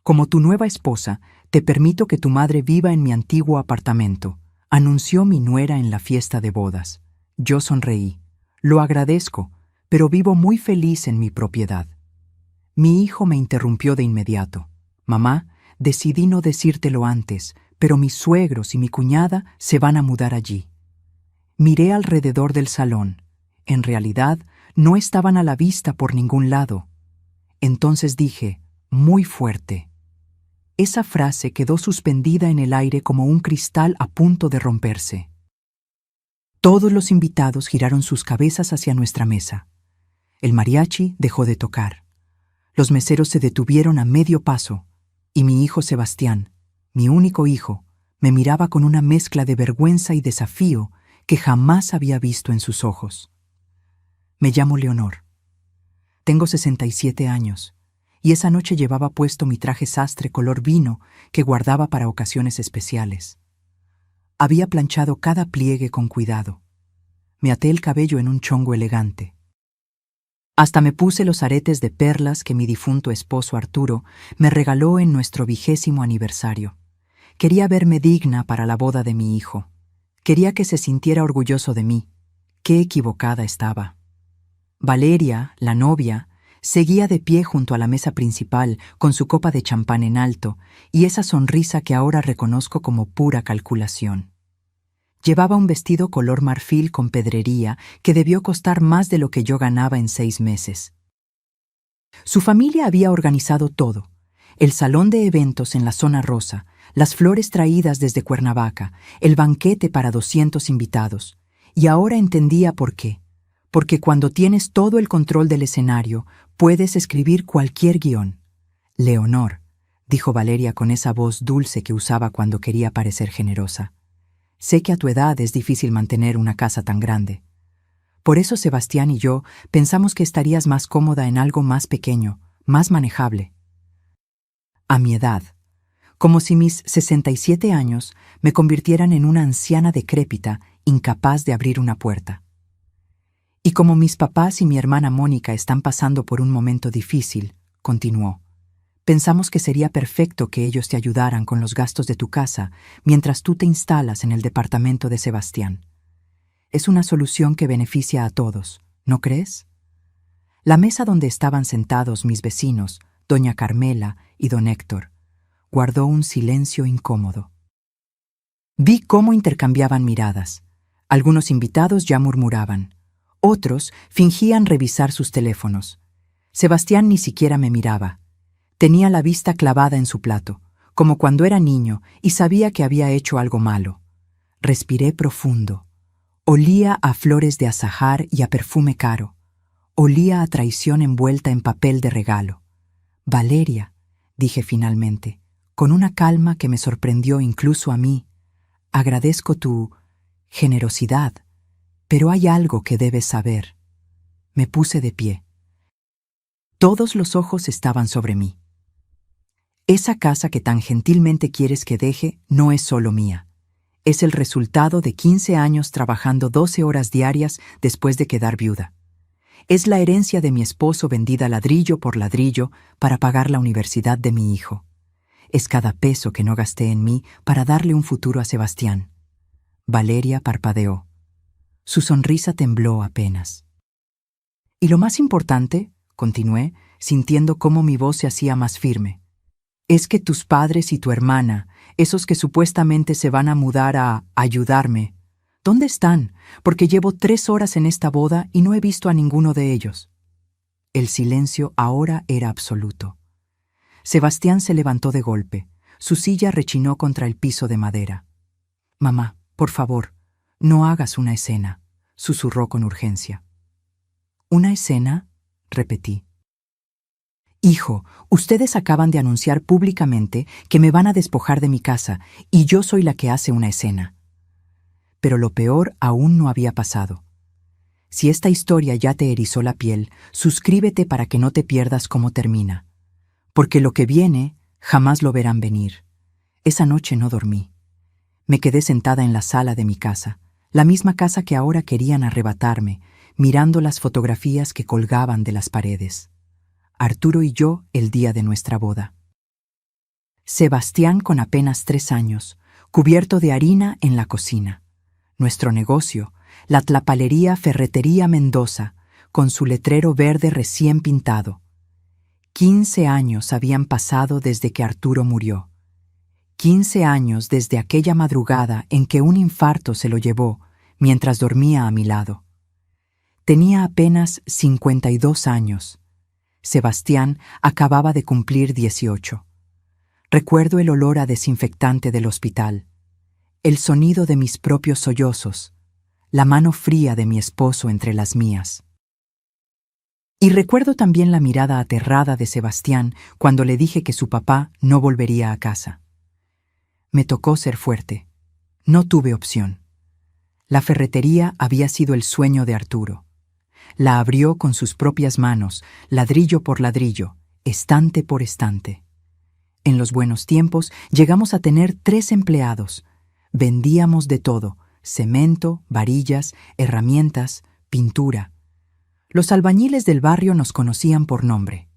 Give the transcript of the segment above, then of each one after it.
Como tu nueva esposa, te permito que tu madre viva en mi antiguo apartamento, anunció mi nuera en la fiesta de bodas. Yo sonreí. Lo agradezco, pero vivo muy feliz en mi propiedad. Mi hijo me interrumpió de inmediato. Mamá, decidí no decírtelo antes, pero mis suegros y mi cuñada se van a mudar allí. Miré alrededor del salón. En realidad, no estaban a la vista por ningún lado. Entonces dije, muy fuerte. Esa frase quedó suspendida en el aire como un cristal a punto de romperse. Todos los invitados giraron sus cabezas hacia nuestra mesa. El mariachi dejó de tocar. Los meseros se detuvieron a medio paso, y mi hijo Sebastián, mi único hijo, me miraba con una mezcla de vergüenza y desafío que jamás había visto en sus ojos. Me llamo Leonor. Tengo 67 años, y esa noche llevaba puesto mi traje sastre color vino que guardaba para ocasiones especiales. Había planchado cada pliegue con cuidado. Me até el cabello en un chongo elegante. Hasta me puse los aretes de perlas que mi difunto esposo Arturo me regaló en nuestro 20º aniversario. Quería verme digna para la boda de mi hijo. Quería que se sintiera orgulloso de mí. Qué equivocada estaba. Valeria, la novia, seguía de pie junto a la mesa principal con su copa de champán en alto y esa sonrisa que ahora reconozco como pura calculación. Llevaba un vestido color marfil con pedrería que debió costar más de lo que yo ganaba en 6 meses. Su familia había organizado todo: el salón de eventos en la zona rosa, las flores traídas desde Cuernavaca, el banquete para 200 invitados. Y ahora entendía por qué. Porque cuando tienes todo el control del escenario, puedes escribir cualquier guión. Leonor, dijo Valeria con esa voz dulce que usaba cuando quería parecer generosa. Sé que a tu edad es difícil mantener una casa tan grande. Por eso Sebastián y yo pensamos que estarías más cómoda en algo más pequeño, más manejable. A mi edad, como si mis 67 años me convirtieran en una anciana decrépita, incapaz de abrir una puerta. Y como mis papás y mi hermana Mónica están pasando por un momento difícil, continuó, pensamos que sería perfecto que ellos te ayudaran con los gastos de tu casa mientras tú te instalas en el departamento de Sebastián. Es una solución que beneficia a todos, ¿no crees? La mesa donde estaban sentados mis vecinos, doña Carmela y don Héctor, guardó un silencio incómodo. Vi cómo intercambiaban miradas. Algunos invitados ya murmuraban. Otros fingían revisar sus teléfonos. Sebastián ni siquiera me miraba. Tenía la vista clavada en su plato, como cuando era niño y sabía que había hecho algo malo. Respiré profundo. Olía a flores de azahar y a perfume caro. Olía a traición envuelta en papel de regalo. Valeria, dije finalmente, con una calma que me sorprendió incluso a mí, agradezco tu generosidad, pero hay algo que debes saber. Me puse de pie. Todos los ojos estaban sobre mí. Esa casa que tan gentilmente quieres que deje no es solo mía. Es el resultado de 15 años trabajando 12 horas diarias después de quedar viuda. Es la herencia de mi esposo vendida ladrillo por ladrillo para pagar la universidad de mi hijo. Es cada peso que no gasté en mí para darle un futuro a Sebastián. Valeria parpadeó. Su sonrisa tembló apenas. Y lo más importante, continué, sintiendo cómo mi voz se hacía más firme, es que tus padres y tu hermana, esos que supuestamente se van a mudar a ayudarme, ¿dónde están? Porque llevo 3 horas en esta boda y no he visto a ninguno de ellos. El silencio ahora era absoluto. Sebastián se levantó de golpe. Su silla rechinó contra el piso de madera. Mamá, por favor, no hagas una escena, susurró con urgencia. ¿Una escena? Repetí. Hijo, ustedes acaban de anunciar públicamente que me van a despojar de mi casa y yo soy la que hace una escena. Pero lo peor aún no había pasado. Si esta historia ya te erizó la piel, suscríbete para que no te pierdas cómo termina. Porque lo que viene jamás lo verán venir. Esa noche no dormí. Me quedé sentada en la sala de mi casa, la misma casa que ahora querían arrebatarme, mirando las fotografías que colgaban de las paredes. Arturo y yo el día de nuestra boda. Sebastián con apenas 3 años, cubierto de harina en la cocina. Nuestro negocio, la Tlapalería Ferretería Mendoza, con su letrero verde recién pintado. 15 años habían pasado desde que Arturo murió. 15 años desde aquella madrugada en que un infarto se lo llevó mientras dormía a mi lado. Tenía apenas 52 años. Sebastián acababa de cumplir 18. Recuerdo el olor a desinfectante del hospital, el sonido de mis propios sollozos, la mano fría de mi esposo entre las mías. Y recuerdo también la mirada aterrada de Sebastián cuando le dije que su papá no volvería a casa. Me tocó ser fuerte. No tuve opción. La ferretería había sido el sueño de Arturo. La abrió con sus propias manos, ladrillo por ladrillo, estante por estante. En los buenos tiempos llegamos a tener 3 empleados. Vendíamos de todo: cemento, varillas, herramientas, pintura. Los albañiles del barrio nos conocían por nombre.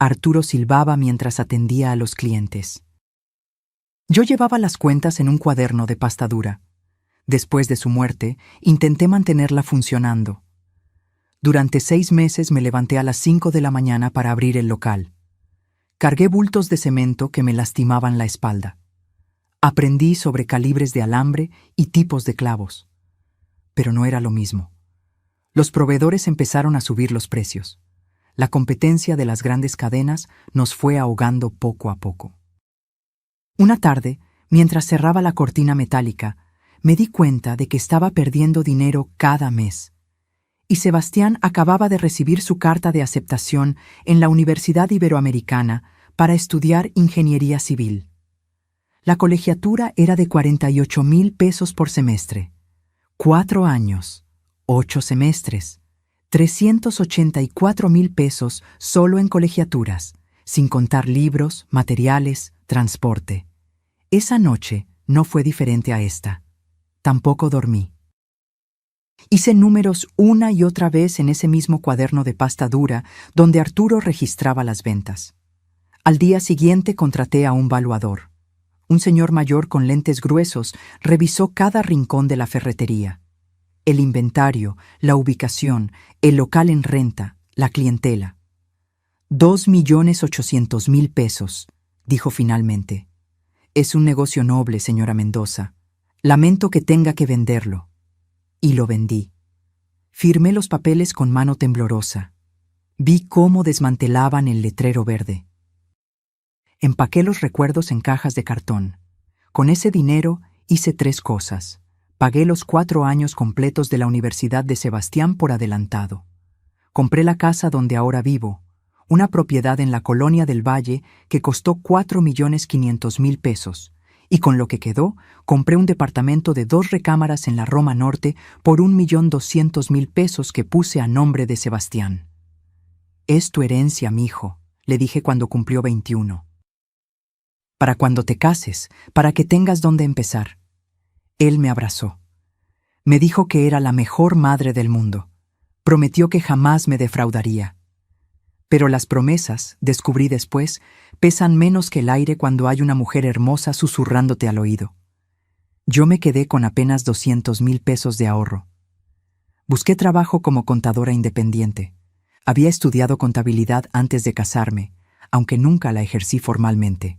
Arturo silbaba mientras atendía a los clientes. Yo llevaba las cuentas en un cuaderno de pasta dura. Después de su muerte, intenté mantenerla funcionando. Durante 6 meses me levanté a las 5 de la mañana para abrir el local. Cargué bultos de cemento que me lastimaban la espalda. Aprendí sobre calibres de alambre y tipos de clavos. Pero no era lo mismo. Los proveedores empezaron a subir los precios. La competencia de las grandes cadenas nos fue ahogando poco a poco. Una tarde, mientras cerraba la cortina metálica, me di cuenta de que estaba perdiendo dinero cada mes. Y Sebastián acababa de recibir su carta de aceptación en la Universidad Iberoamericana para estudiar ingeniería civil. La colegiatura era de 48,000 pesos por semestre. 4 años, 8 semestres, 384,000 pesos solo en colegiaturas, sin contar libros, materiales, transporte. Esa noche no fue diferente a esta. Tampoco dormí. Hice números una y otra vez en ese mismo cuaderno de pasta dura donde Arturo registraba las ventas. Al día siguiente contraté a un valuador. Un señor mayor con lentes gruesos revisó cada rincón de la ferretería. El inventario, la ubicación, el local en renta, la clientela. 2,800,000 pesos, dijo finalmente. Es un negocio noble, señora Mendoza. Lamento que tenga que venderlo. Y lo vendí. Firmé los papeles con mano temblorosa. Vi cómo desmantelaban el letrero verde. Empaqué los recuerdos en cajas de cartón. Con ese dinero hice 3 cosas. Pagué los 4 años completos de la Universidad de Sebastián por adelantado. Compré la casa donde ahora vivo, una propiedad en la Colonia del Valle que costó 4,500,000 pesos, y con lo que quedó, compré un departamento de 2 recámaras en la Roma Norte por 1,200,000 pesos que puse a nombre de Sebastián. «Es tu herencia, mijo», le dije cuando cumplió 21. «Para cuando te cases, para que tengas dónde empezar». Él me abrazó. Me dijo que era la mejor madre del mundo. Prometió que jamás me defraudaría. Pero las promesas, descubrí después, pesan menos que el aire cuando hay una mujer hermosa susurrándote al oído. Yo me quedé con apenas 200,000 pesos de ahorro. Busqué trabajo como contadora independiente. Había estudiado contabilidad antes de casarme, aunque nunca la ejercí formalmente.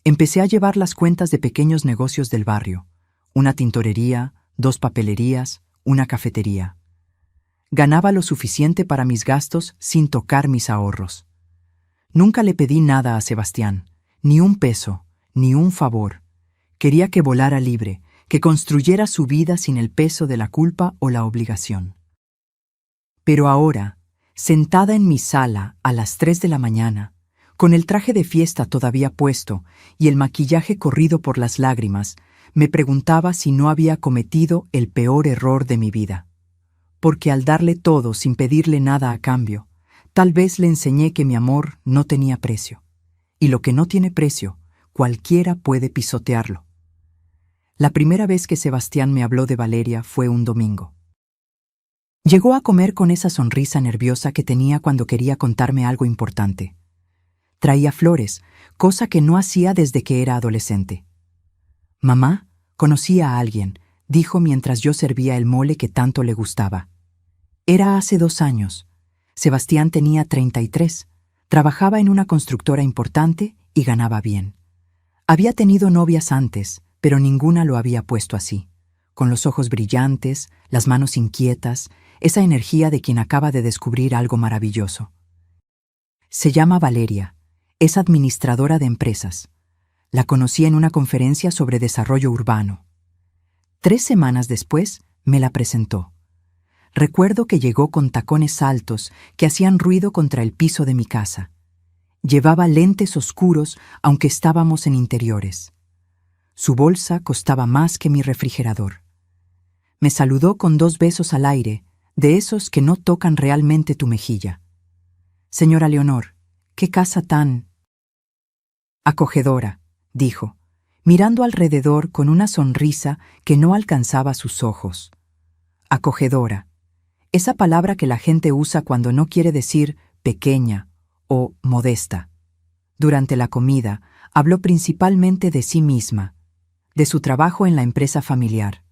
Empecé a llevar las cuentas de pequeños negocios del barrio, una tintorería, 2 papelerías, una cafetería. Ganaba lo suficiente para mis gastos sin tocar mis ahorros. Nunca le pedí nada a Sebastián, ni un peso, ni un favor. Quería que volara libre, que construyera su vida sin el peso de la culpa o la obligación. Pero ahora, sentada en mi sala a las 3 de la mañana, con el traje de fiesta todavía puesto y el maquillaje corrido por las lágrimas, me preguntaba si no había cometido el peor error de mi vida. Porque al darle todo sin pedirle nada a cambio, tal vez le enseñé que mi amor no tenía precio. Y lo que no tiene precio, cualquiera puede pisotearlo. La primera vez que Sebastián me habló de Valeria fue un domingo. Llegó a comer con esa sonrisa nerviosa que tenía cuando quería contarme algo importante. Traía flores, cosa que no hacía desde que era adolescente. «Mamá, conocí a alguien», dijo mientras yo servía el mole que tanto le gustaba. Era hace 2 años. Sebastián tenía 33, trabajaba en una constructora importante y ganaba bien. Había tenido novias antes, pero ninguna lo había puesto así, con los ojos brillantes, las manos inquietas, esa energía de quien acaba de descubrir algo maravilloso. Se llama Valeria, es administradora de empresas. La conocí en una conferencia sobre desarrollo urbano. 3 semanas después me la presentó. Recuerdo que llegó con tacones altos que hacían ruido contra el piso de mi casa. Llevaba lentes oscuros aunque estábamos en interiores. Su bolsa costaba más que mi refrigerador. Me saludó con 2 besos al aire, de esos que no tocan realmente tu mejilla. «Señora Leonor, qué casa tan acogedora», dijo, mirando alrededor con una sonrisa que no alcanzaba sus ojos. Acogedora. Esa palabra que la gente usa cuando no quiere decir pequeña o modesta. Durante la comida, habló principalmente de sí misma, de su trabajo en la empresa familiar,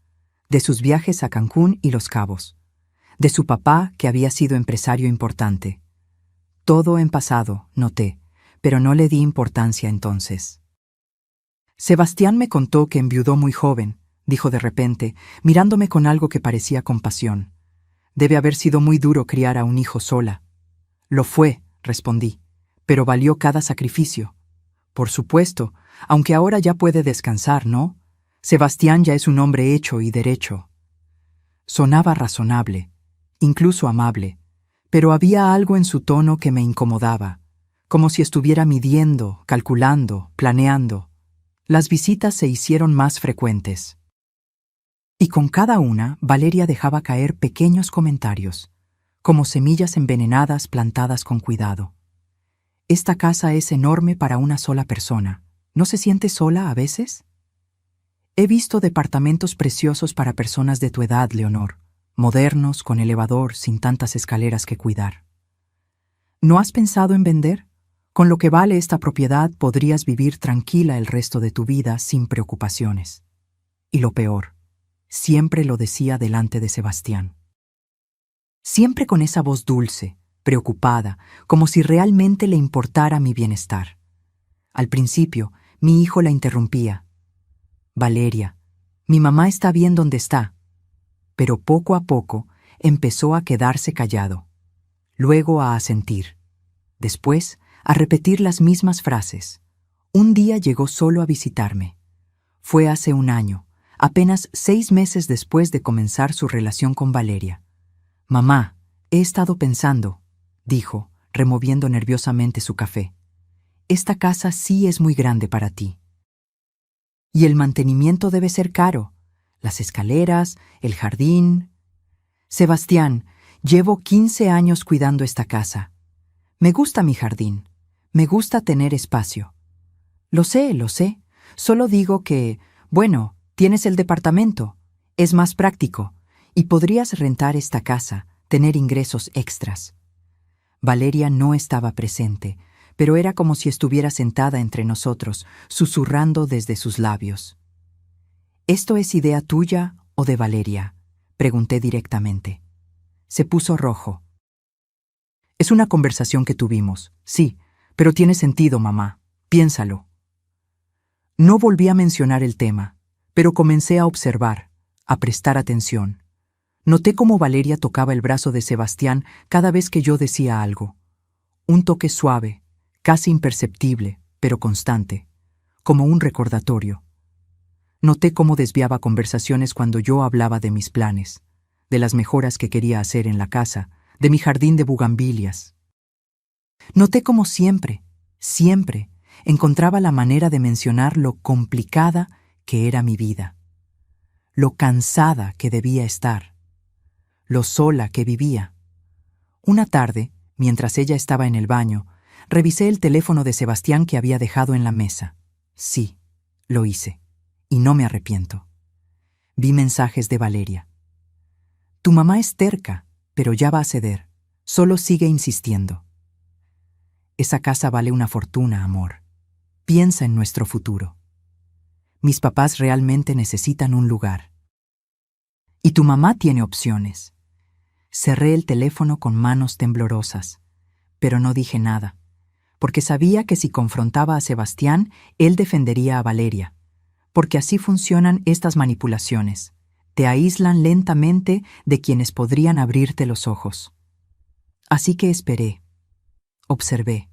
de sus viajes a Cancún y Los Cabos, de su papá que había sido empresario importante. Todo en pasado, noté, pero no le di importancia entonces. «Sebastián me contó que enviudó muy joven», dijo de repente, mirándome con algo que parecía compasión. «Debe haber sido muy duro criar a un hijo sola». «Lo fue», respondí, «pero valió cada sacrificio». «Por supuesto, aunque ahora ya puede descansar, ¿no? Sebastián ya es un hombre hecho y derecho». Sonaba razonable, incluso amable, pero había algo en su tono que me incomodaba, como si estuviera midiendo, calculando, planeando. Las visitas se hicieron más frecuentes. Y con cada una, Valeria dejaba caer pequeños comentarios, como semillas envenenadas plantadas con cuidado. «Esta casa es enorme para una sola persona. ¿No se siente sola a veces?» «He visto departamentos preciosos para personas de tu edad, Leonor, modernos, con elevador, sin tantas escaleras que cuidar». «¿No has pensado en vender? Con lo que vale esta propiedad podrías vivir tranquila el resto de tu vida sin preocupaciones». Y lo peor, siempre lo decía delante de Sebastián. Siempre con esa voz dulce, preocupada, como si realmente le importara mi bienestar. Al principio, mi hijo la interrumpía. «Valeria, mi mamá está bien donde está». Pero poco a poco empezó a quedarse callado, luego a asentir, después a repetir las mismas frases. Un día llegó solo a visitarme. Fue hace 1 año, apenas 6 meses después de comenzar su relación con Valeria. «Mamá, he estado pensando», dijo, removiendo nerviosamente su café. «Esta casa sí es muy grande para ti. Y el mantenimiento debe ser caro. Las escaleras, el jardín». «Sebastián, llevo 15 años cuidando esta casa. Me gusta mi jardín. Me gusta tener espacio». Lo sé. Solo digo que, bueno, tienes el departamento. Es más práctico. Y podrías rentar esta casa, tener ingresos extras». Valeria no estaba presente, pero era como si estuviera sentada entre nosotros, susurrando desde sus labios. «¿Esto es idea tuya o de Valeria?», pregunté directamente. Se puso rojo. «Es una conversación que tuvimos, sí, pero tiene sentido, mamá. Piénsalo». No volví a mencionar el tema, pero comencé a observar, a prestar atención. Noté cómo Valeria tocaba el brazo de Sebastián cada vez que yo decía algo. Un toque suave, casi imperceptible, pero constante, como un recordatorio. Noté cómo desviaba conversaciones cuando yo hablaba de mis planes, de las mejoras que quería hacer en la casa, de mi jardín de bugambilias. Noté cómo siempre, encontraba la manera de mencionar lo complicada que era mi vida, lo cansada que debía estar, lo sola que vivía. Una tarde, mientras ella estaba en el baño, revisé el teléfono de Sebastián que había dejado en la mesa. Sí, lo hice, y no me arrepiento. Vi mensajes de Valeria. «Tu mamá es terca, pero ya va a ceder. Solo sigue insistiendo». Esa casa vale una fortuna, amor. Piensa en nuestro futuro. Mis papás realmente necesitan un lugar. Y tu mamá tiene opciones. Cerré el teléfono con manos temblorosas, pero no dije nada, porque sabía que si confrontaba a Sebastián, él defendería a Valeria, porque así funcionan estas manipulaciones. Te aíslan lentamente de quienes podrían abrirte los ojos. Así que esperé, observé,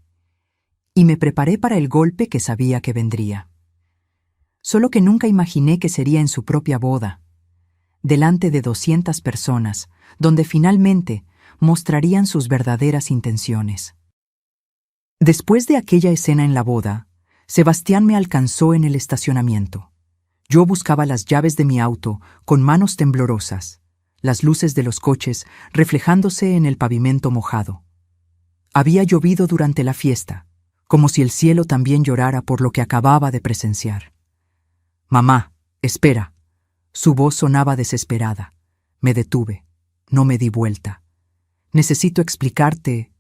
y me preparé para el golpe que sabía que vendría. Solo que nunca imaginé que sería en su propia boda, delante de 200 personas, donde finalmente mostrarían sus verdaderas intenciones. Después de aquella escena en la boda, Sebastián me alcanzó en el estacionamiento. Yo buscaba las llaves de mi auto con manos temblorosas, las luces de los coches reflejándose en el pavimento mojado. Había llovido durante la fiesta, como si el cielo también llorara por lo que acababa de presenciar. «Mamá, espera». Su voz sonaba desesperada. Me detuve. No me di vuelta. «Necesito explicarte».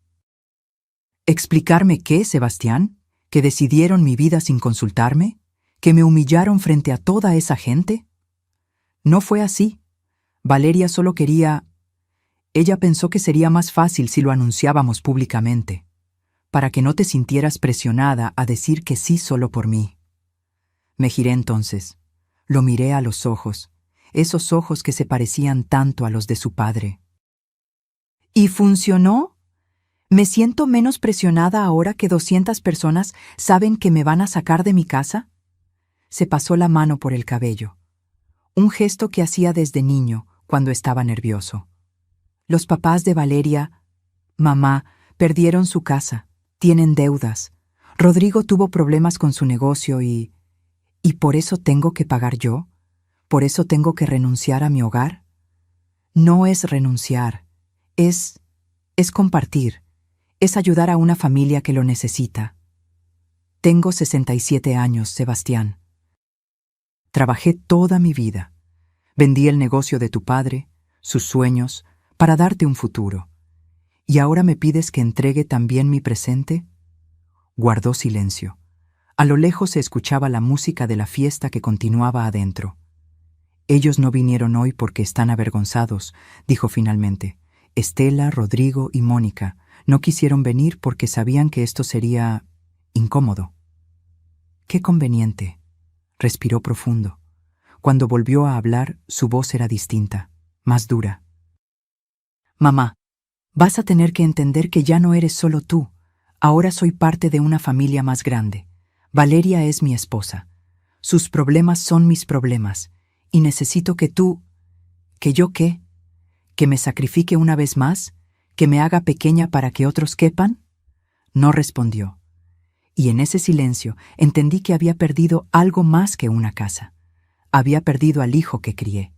¿Explicarme qué, Sebastián? ¿Que decidieron mi vida sin consultarme? ¿Que me humillaron frente a toda esa gente? No fue así. Valeria solo quería... Ella pensó que sería más fácil si lo anunciábamos públicamente, para que no te sintieras presionada a decir que sí solo por mí. Me giré entonces. Lo miré a los ojos, esos ojos que se parecían tanto a los de su padre. ¿Y funcionó? ¿Me siento menos presionada ahora que 200 personas saben que me van a sacar de mi casa? Se pasó la mano por el cabello, un gesto que hacía desde niño cuando estaba nervioso. Los papás de Valeria, mamá, perdieron su casa, tienen deudas. Rodrigo tuvo problemas con su negocio y por eso tengo que pagar yo. ¿Por eso tengo que renunciar a mi hogar? No es renunciar, es compartir, es ayudar a una familia que lo necesita. Tengo 67 años, Sebastián. Trabajé toda mi vida. Vendí el negocio de tu padre, sus sueños, para darte un futuro. ¿Y ahora me pides que entregue también mi presente? Guardó silencio. A lo lejos se escuchaba la música de la fiesta que continuaba adentro. Ellos no vinieron hoy porque están avergonzados, dijo finalmente. Estela, Rodrigo y Mónica no quisieron venir porque sabían que esto sería incómodo. Qué conveniente. Respiró profundo. Cuando volvió a hablar, su voz era distinta, más dura. Mamá, vas a tener que entender que ya no eres solo tú. Ahora soy parte de una familia más grande. Valeria es mi esposa. Sus problemas son mis problemas. Y necesito que tú... ¿Que yo qué? ¿Que me sacrifique una vez más? ¿Que me haga pequeña para que otros quepan? No respondió. Y en ese silencio entendí que había perdido algo más que una casa. Había perdido al hijo que crié.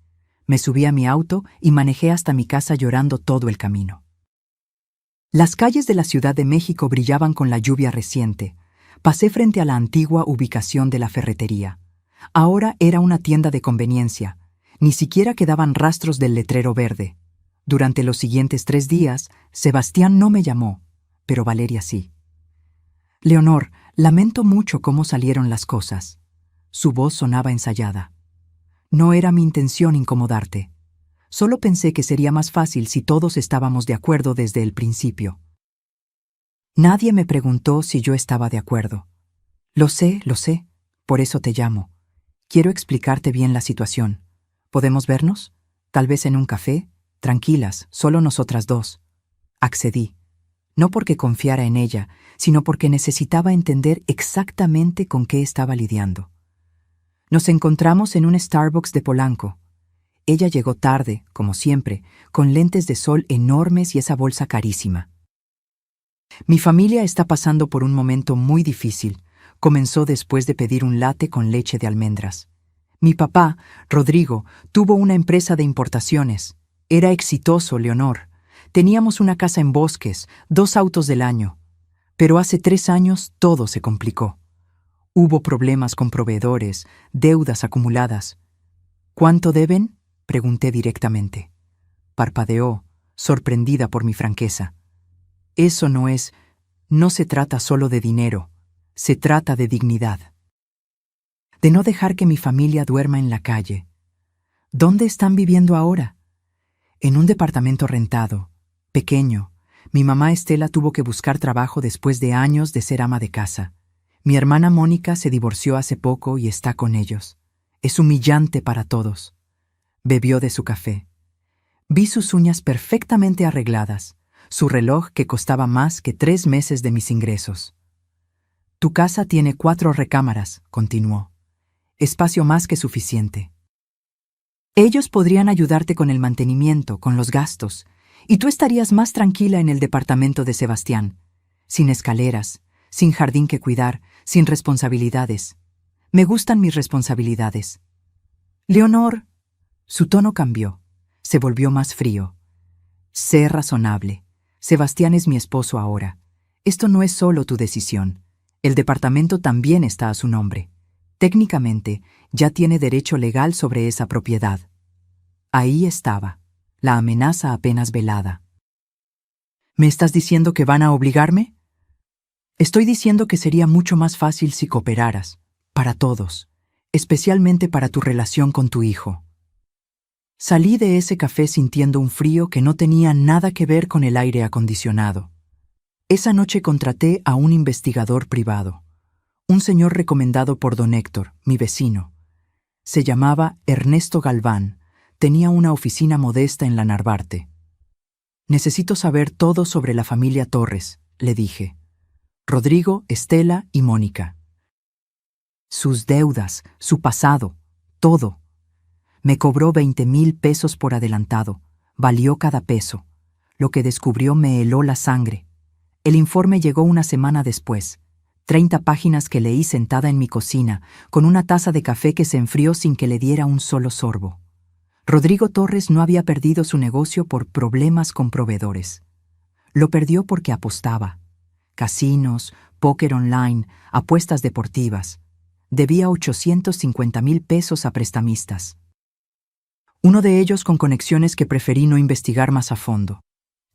Me subí a mi auto y manejé hasta mi casa llorando todo el camino. Las calles de la Ciudad de México brillaban con la lluvia reciente. Pasé frente a la antigua ubicación de la ferretería. Ahora era una tienda de conveniencia. Ni siquiera quedaban rastros del letrero verde. Durante los siguientes 3 días, Sebastián no me llamó, pero Valeria sí. Leonor, lamento mucho cómo salieron las cosas. Su voz sonaba ensayada. No era mi intención incomodarte. Solo pensé que sería más fácil si todos estábamos de acuerdo desde el principio. Nadie me preguntó si yo estaba de acuerdo. Lo sé, por eso te llamo. Quiero explicarte bien la situación. ¿Podemos vernos? Tal vez en un café, tranquilas, solo nosotras dos. Accedí. No porque confiara en ella, sino porque necesitaba entender exactamente con qué estaba lidiando. Nos encontramos en un Starbucks de Polanco. Ella llegó tarde, como siempre, con lentes de sol enormes y esa bolsa carísima. Mi familia está pasando por un momento muy difícil, comenzó después de pedir un latte con leche de almendras. Mi papá, Rodrigo, tuvo una empresa de importaciones. Era exitoso, Leonor. Teníamos una casa en Bosques, 2 autos del año. Pero hace 3 años todo se complicó. Hubo problemas con proveedores, deudas acumuladas. ¿Cuánto deben?, pregunté directamente. Parpadeó, sorprendida por mi franqueza. Eso no es... No se trata solo de dinero, se trata de dignidad. De no dejar que mi familia duerma en la calle. ¿Dónde están viviendo ahora? En un departamento rentado, pequeño. Mi mamá Estela tuvo que buscar trabajo después de años de ser ama de casa. Mi hermana Mónica se divorció hace poco y está con ellos. Es humillante para todos. Bebió de su café. Vi sus uñas perfectamente arregladas, su reloj que costaba más que 3 meses de mis ingresos. Tu casa tiene 4 recámaras, continuó. Espacio más que suficiente. Ellos podrían ayudarte con el mantenimiento, con los gastos, y tú estarías más tranquila en el departamento de Sebastián, sin escaleras, sin jardín que cuidar, sin responsabilidades. Me gustan mis responsabilidades. Leonor, su tono cambió, se volvió más frío. Sé razonable. Sebastián es mi esposo ahora. Esto no es solo tu decisión. El departamento también está a su nombre. Técnicamente, ya tiene derecho legal sobre esa propiedad. Ahí estaba, la amenaza apenas velada. ¿Me estás diciendo que van a obligarme? Estoy diciendo que sería mucho más fácil si cooperaras, para todos, especialmente para tu relación con tu hijo. Salí de ese café sintiendo un frío que no tenía nada que ver con el aire acondicionado. Esa noche contraté a un investigador privado, un señor recomendado por don Héctor, mi vecino. Se llamaba Ernesto Galván, tenía una oficina modesta en la Narvarte. Necesito saber todo sobre la familia Torres, le dije. Rodrigo, Estela y Mónica. Sus deudas, su pasado, todo. Me cobró 20,000 pesos por adelantado. Valió cada peso. Lo que descubrió me heló la sangre. El informe llegó una semana después. 30 páginas que leí sentada en mi cocina, con una taza de café que se enfrió sin que le diera un solo sorbo. Rodrigo Torres no había perdido su negocio por problemas con proveedores. Lo perdió porque apostaba. Casinos, póker online, apuestas deportivas. Debía 850,000 pesos a prestamistas. Uno de ellos con conexiones que preferí no investigar más a fondo.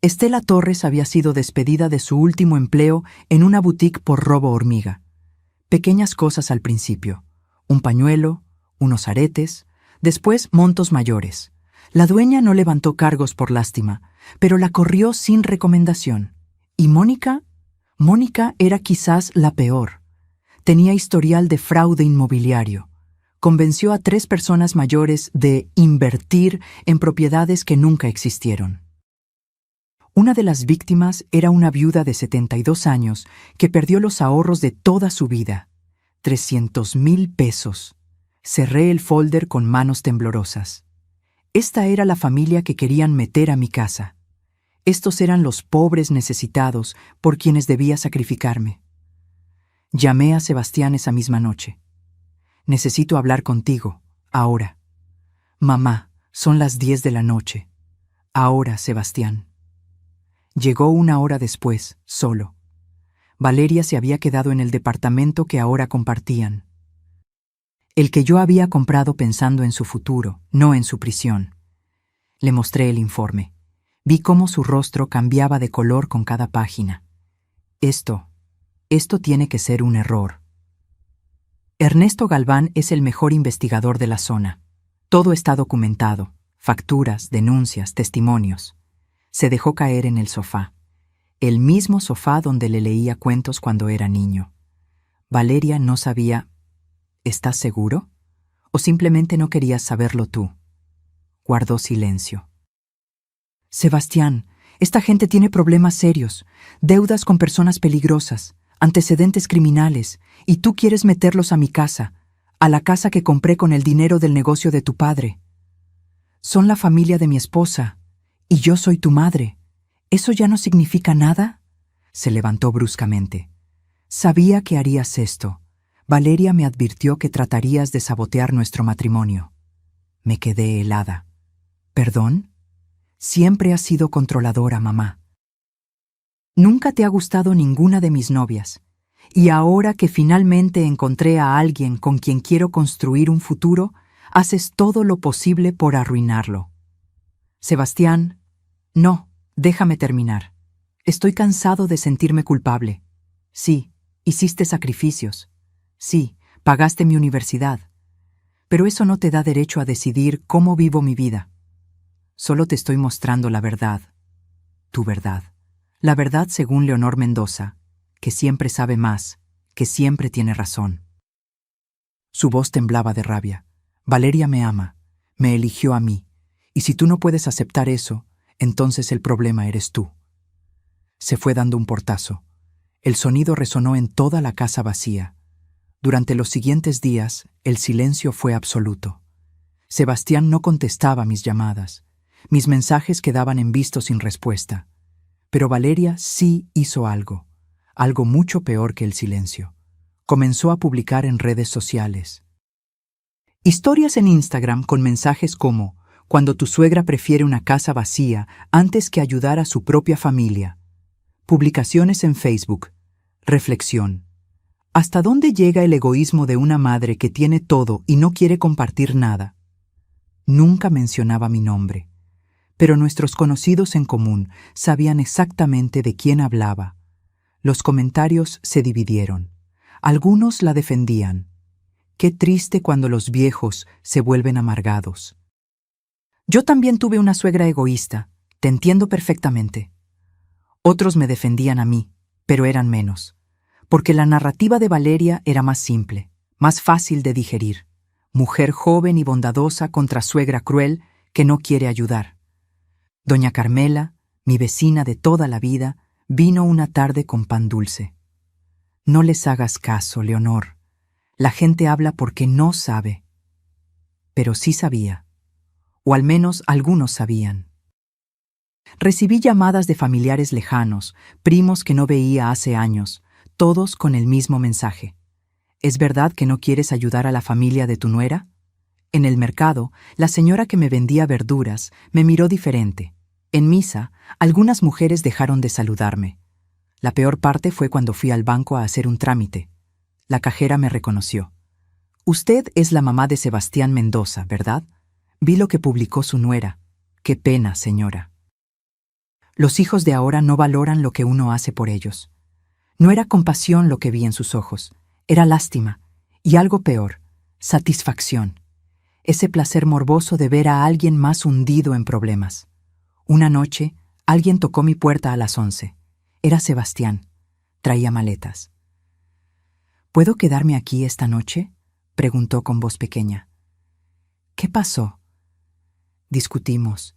Estela Torres había sido despedida de su último empleo en una boutique por robo hormiga. Pequeñas cosas al principio. Un pañuelo, unos aretes, después montos mayores. La dueña no levantó cargos por lástima, pero la corrió sin recomendación. ¿Y Mónica? Mónica era quizás la peor. Tenía historial de fraude inmobiliario. Convenció a 3 personas mayores de invertir en propiedades que nunca existieron. Una de las víctimas era una viuda de 72 años que perdió los ahorros de toda su vida. 300,000 pesos. Cerré el folder con manos temblorosas. Esta era la familia que querían meter a mi casa. Estos eran los pobres necesitados por quienes debía sacrificarme. Llamé a Sebastián esa misma noche. Necesito hablar contigo, ahora. Mamá, son las 10 de la noche. Ahora, Sebastián. Llegó 1 hora después, solo. Valeria se había quedado en el departamento que ahora compartían. El que yo había comprado pensando en su futuro, no en su prisión. Le mostré el informe. Vi cómo su rostro cambiaba de color con cada página. Esto tiene que ser un error. Ernesto Galván es el mejor investigador de la zona. Todo está documentado, facturas, denuncias, testimonios. Se dejó caer en el sofá, el mismo sofá donde le leía cuentos cuando era niño. Valeria no sabía, ¿estás seguro? ¿O simplemente no querías saberlo tú? Guardó silencio. Sebastián, esta gente tiene problemas serios, deudas con personas peligrosas, antecedentes criminales, y tú quieres meterlos a mi casa, a la casa que compré con el dinero del negocio de tu padre. Son la familia de mi esposa, y yo soy tu madre. ¿Eso ya no significa nada? Se levantó bruscamente. Sabía que harías esto. Valeria me advirtió que tratarías de sabotear nuestro matrimonio. Me quedé helada. ¿Perdón? Siempre has sido controladora, mamá. Nunca te ha gustado ninguna de mis novias. Y ahora que finalmente encontré a alguien con quien quiero construir un futuro, haces todo lo posible por arruinarlo. Sebastián, no, déjame terminar. Estoy cansado de sentirme culpable. Sí, hiciste sacrificios. Sí, pagaste mi universidad. Pero eso no te da derecho a decidir cómo vivo mi vida. Solo te estoy mostrando la verdad. Tu verdad. La verdad según Leonor Mendoza, que siempre sabe más, que siempre tiene razón. Su voz temblaba de rabia. Valeria me ama, me eligió a mí, y si tú no puedes aceptar eso, entonces el problema eres tú. Se fue dando un portazo. El sonido resonó en toda la casa vacía. Durante los siguientes días, el silencio fue absoluto. Sebastián no contestaba mis llamadas. Mis mensajes quedaban en visto sin respuesta. Pero Valeria sí hizo algo mucho peor que el silencio. Comenzó a publicar en redes sociales. Historias en Instagram con mensajes como: cuando tu suegra prefiere una casa vacía antes que ayudar a su propia familia. Publicaciones en Facebook. Reflexión. ¿Hasta dónde llega el egoísmo de una madre que tiene todo y no quiere compartir nada? Nunca mencionaba mi nombre, pero nuestros conocidos en común sabían exactamente de quién hablaba. Los comentarios se dividieron. Algunos la defendían. Qué triste cuando los viejos se vuelven amargados. Yo también tuve una suegra egoísta, te entiendo perfectamente. Otros me defendían a mí, pero eran menos, porque la narrativa de Valeria era más simple, más fácil de digerir. Mujer joven y bondadosa contra suegra cruel que no quiere ayudar. Doña Carmela, mi vecina de toda la vida, vino una tarde con pan dulce. No les hagas caso, Leonor. La gente habla porque no sabe. Pero sí sabía, o al menos algunos sabían. Recibí llamadas de familiares lejanos, primos que no veía hace años, todos con el mismo mensaje. ¿Es verdad que no quieres ayudar a la familia de tu nuera? En el mercado, la señora que me vendía verduras me miró diferente. En misa, algunas mujeres dejaron de saludarme. La peor parte fue cuando fui al banco a hacer un trámite. La cajera me reconoció. Usted es la mamá de Sebastián Mendoza, ¿verdad? Vi lo que publicó su nuera. Qué pena, señora. Los hijos de ahora no valoran lo que uno hace por ellos. No era compasión lo que vi en sus ojos, era lástima, y algo peor, satisfacción. Ese placer morboso de ver a alguien más hundido en problemas. Una noche, alguien tocó mi puerta a las 11. Era Sebastián. Traía maletas. ¿Puedo quedarme aquí esta noche?, preguntó con voz pequeña. ¿Qué pasó? Discutimos.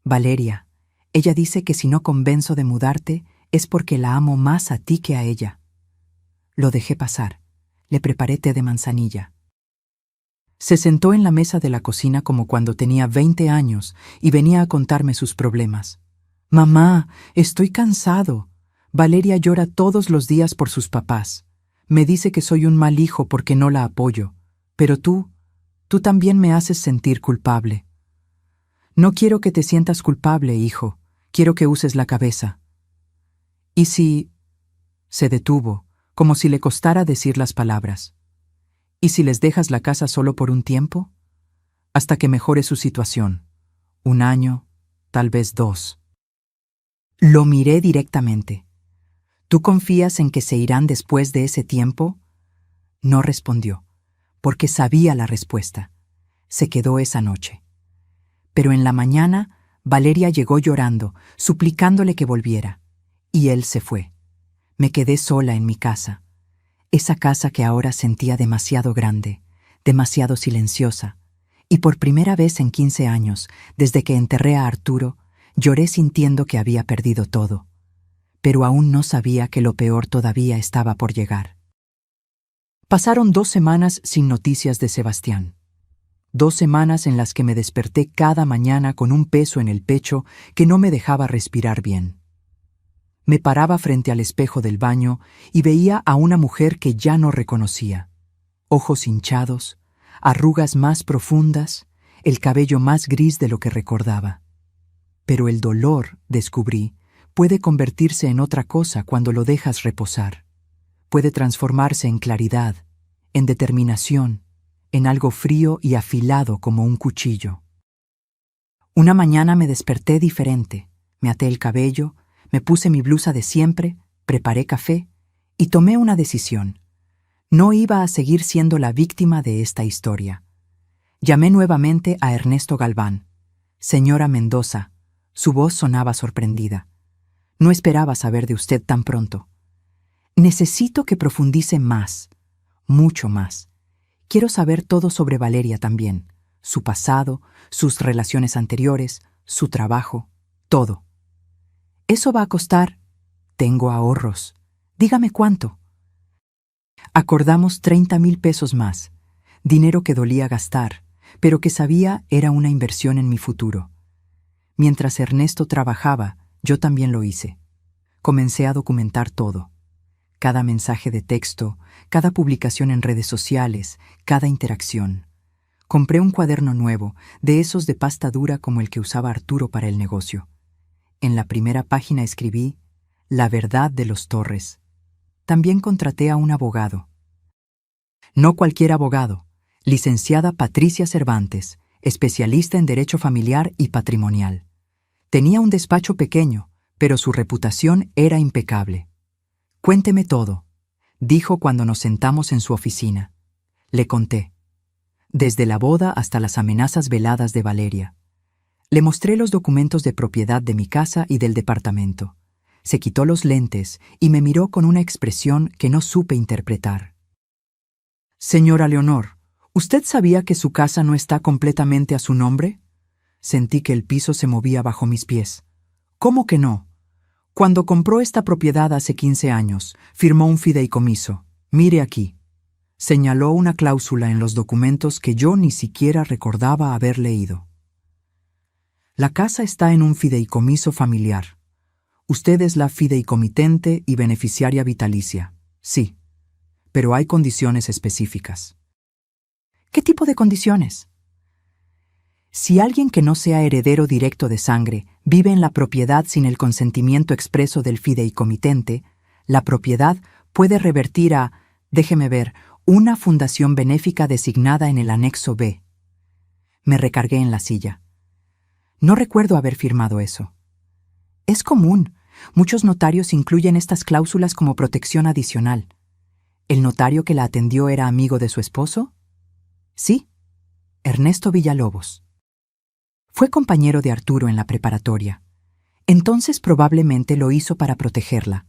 Valeria, ella dice que si no convenzo de mudarte es porque la amo más a ti que a ella. Lo dejé pasar. Le preparé té de manzanilla. Se sentó en la mesa de la cocina como cuando tenía 20 años y venía a contarme sus problemas. Mamá, estoy cansado. Valeria llora todos los días por sus papás. Me dice que soy un mal hijo porque no la apoyo. Pero tú también me haces sentir culpable. No quiero que te sientas culpable, hijo. Quiero que uses la cabeza. ¿Y si...? Se detuvo, como si le costara decir las palabras. ¿Y si les dejas la casa solo por un tiempo? Hasta que mejore su situación. 1 año, tal vez 2. Lo miré directamente. ¿Tú confías en que se irán después de ese tiempo? No respondió, porque sabía la respuesta. Se quedó esa noche. Pero en la mañana, Valeria llegó llorando, suplicándole que volviera. Y él se fue. Me quedé sola en mi casa. Esa casa que ahora sentía demasiado grande, demasiado silenciosa. Y por primera vez en 15 años, desde que enterré a Arturo, lloré sintiendo que había perdido todo. Pero aún no sabía que lo peor todavía estaba por llegar. Pasaron 2 semanas sin noticias de Sebastián. 2 semanas en las que me desperté cada mañana con un peso en el pecho que no me dejaba respirar bien. Me paraba frente al espejo del baño y veía a una mujer que ya no reconocía. Ojos hinchados, arrugas más profundas, el cabello más gris de lo que recordaba. Pero el dolor, descubrí, puede convertirse en otra cosa cuando lo dejas reposar. Puede transformarse en claridad, en determinación, en algo frío y afilado como un cuchillo. Una mañana me desperté diferente, me até el cabello, Me puse mi blusa de siempre, preparé café y tomé una decisión. No iba a seguir siendo la víctima de esta historia. Llamé nuevamente a Ernesto Galván. Señora Mendoza, su voz sonaba sorprendida. No esperaba saber de usted tan pronto. Necesito que profundice más, mucho más. Quiero saber todo sobre Valeria también, su pasado, sus relaciones anteriores, su trabajo, todo. Eso va a costar. Tengo ahorros. Dígame cuánto. Acordamos 30,000 pesos más, dinero que dolía gastar, pero que sabía era una inversión en mi futuro. Mientras Ernesto trabajaba, yo también lo hice. Comencé a documentar todo. Cada mensaje de texto, cada publicación en redes sociales, cada interacción. Compré un cuaderno nuevo, de esos de pasta dura como el que usaba Arturo para el negocio. En la primera página escribí La verdad de los Torres. También contraté a un abogado. No cualquier abogado, licenciada Patricia Cervantes, especialista en derecho familiar y patrimonial. Tenía un despacho pequeño, pero su reputación era impecable. Cuénteme todo, dijo cuando nos sentamos en su oficina. Le conté. Desde la boda hasta las amenazas veladas de Valeria. Le mostré los documentos de propiedad de mi casa y del departamento. Se quitó los lentes y me miró con una expresión que no supe interpretar. Señora Leonor, ¿usted sabía que su casa no está completamente a su nombre? Sentí que el piso se movía bajo mis pies. ¿Cómo que no? Cuando compró esta propiedad hace 15 años, firmó un fideicomiso. Mire aquí. Señaló una cláusula en los documentos que yo ni siquiera recordaba haber leído. La casa está en un fideicomiso familiar. Usted es la fideicomitente y beneficiaria vitalicia. Sí, pero hay condiciones específicas. ¿Qué tipo de condiciones? Si alguien que no sea heredero directo de sangre vive en la propiedad sin el consentimiento expreso del fideicomitente, la propiedad puede revertir a, déjeme ver, una fundación benéfica designada en el anexo B. Me recargué en la silla. No recuerdo haber firmado eso. Es común. Muchos notarios incluyen estas cláusulas como protección adicional. ¿El notario que la atendió era amigo de su esposo? Sí, Ernesto Villalobos. Fue compañero de Arturo en la preparatoria. Entonces probablemente lo hizo para protegerla,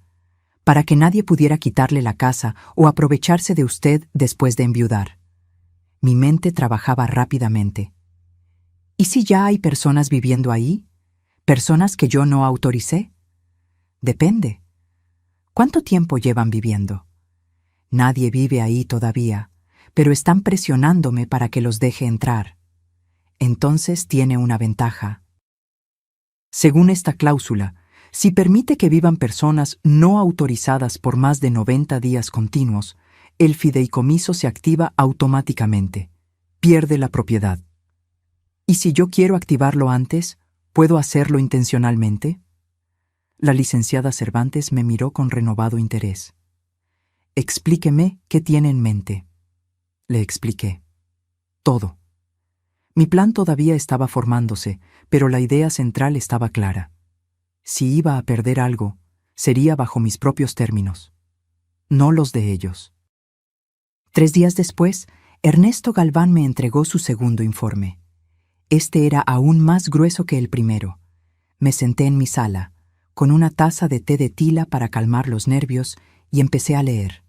para que nadie pudiera quitarle la casa o aprovecharse de usted después de enviudar. Mi mente trabajaba rápidamente. ¿Y si ya hay personas viviendo ahí? ¿Personas que yo no autoricé? Depende. ¿Cuánto tiempo llevan viviendo? Nadie vive ahí todavía, pero están presionándome para que los deje entrar. Entonces tiene una ventaja. Según esta cláusula, si permite que vivan personas no autorizadas por más de 90 días continuos, el fideicomiso se activa automáticamente. Pierde la propiedad. ¿Y si yo quiero activarlo antes, puedo hacerlo intencionalmente? La licenciada Cervantes me miró con renovado interés. Explíqueme qué tiene en mente. Le expliqué. Todo. Mi plan todavía estaba formándose, pero la idea central estaba clara. Si iba a perder algo, sería bajo mis propios términos, no los de ellos. 3 días después, Ernesto Galván me entregó su segundo informe. Este era aún más grueso que el primero. Me senté en mi sala, con una taza de té de tila para calmar los nervios, y empecé a leer.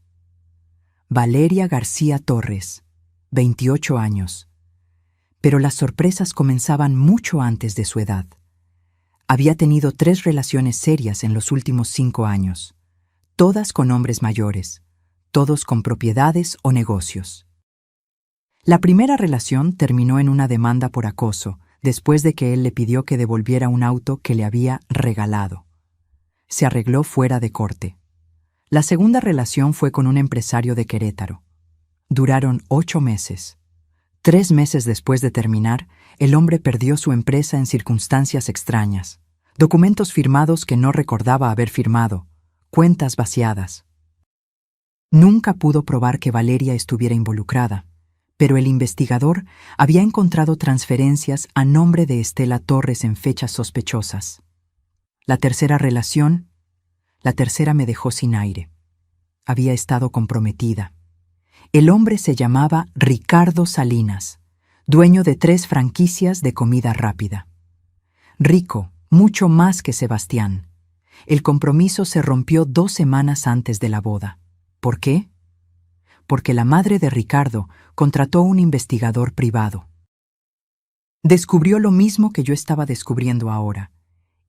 Valeria García Torres, 28 años. Pero las sorpresas comenzaban mucho antes de su edad. Había tenido 3 relaciones serias en los últimos 5 años, todas con hombres mayores, todos con propiedades o negocios. La primera relación terminó en una demanda por acoso, después de que él le pidió que devolviera un auto que le había regalado. Se arregló fuera de corte. La segunda relación fue con un empresario de Querétaro. Duraron 8 meses. 3 meses después de terminar, el hombre perdió su empresa en circunstancias extrañas. Documentos firmados que no recordaba haber firmado. Cuentas vaciadas. Nunca pudo probar que Valeria estuviera involucrada, pero el investigador había encontrado transferencias a nombre de Estela Torres en fechas sospechosas. La tercera relación, la tercera me dejó sin aire. Había estado comprometida. El hombre se llamaba Ricardo Salinas, dueño de 3 franquicias de comida rápida. Rico, mucho más que Sebastián. El compromiso se rompió 2 semanas antes de la boda. ¿Por qué? Porque la madre de Ricardo contrató un investigador privado. Descubrió lo mismo que yo estaba descubriendo ahora,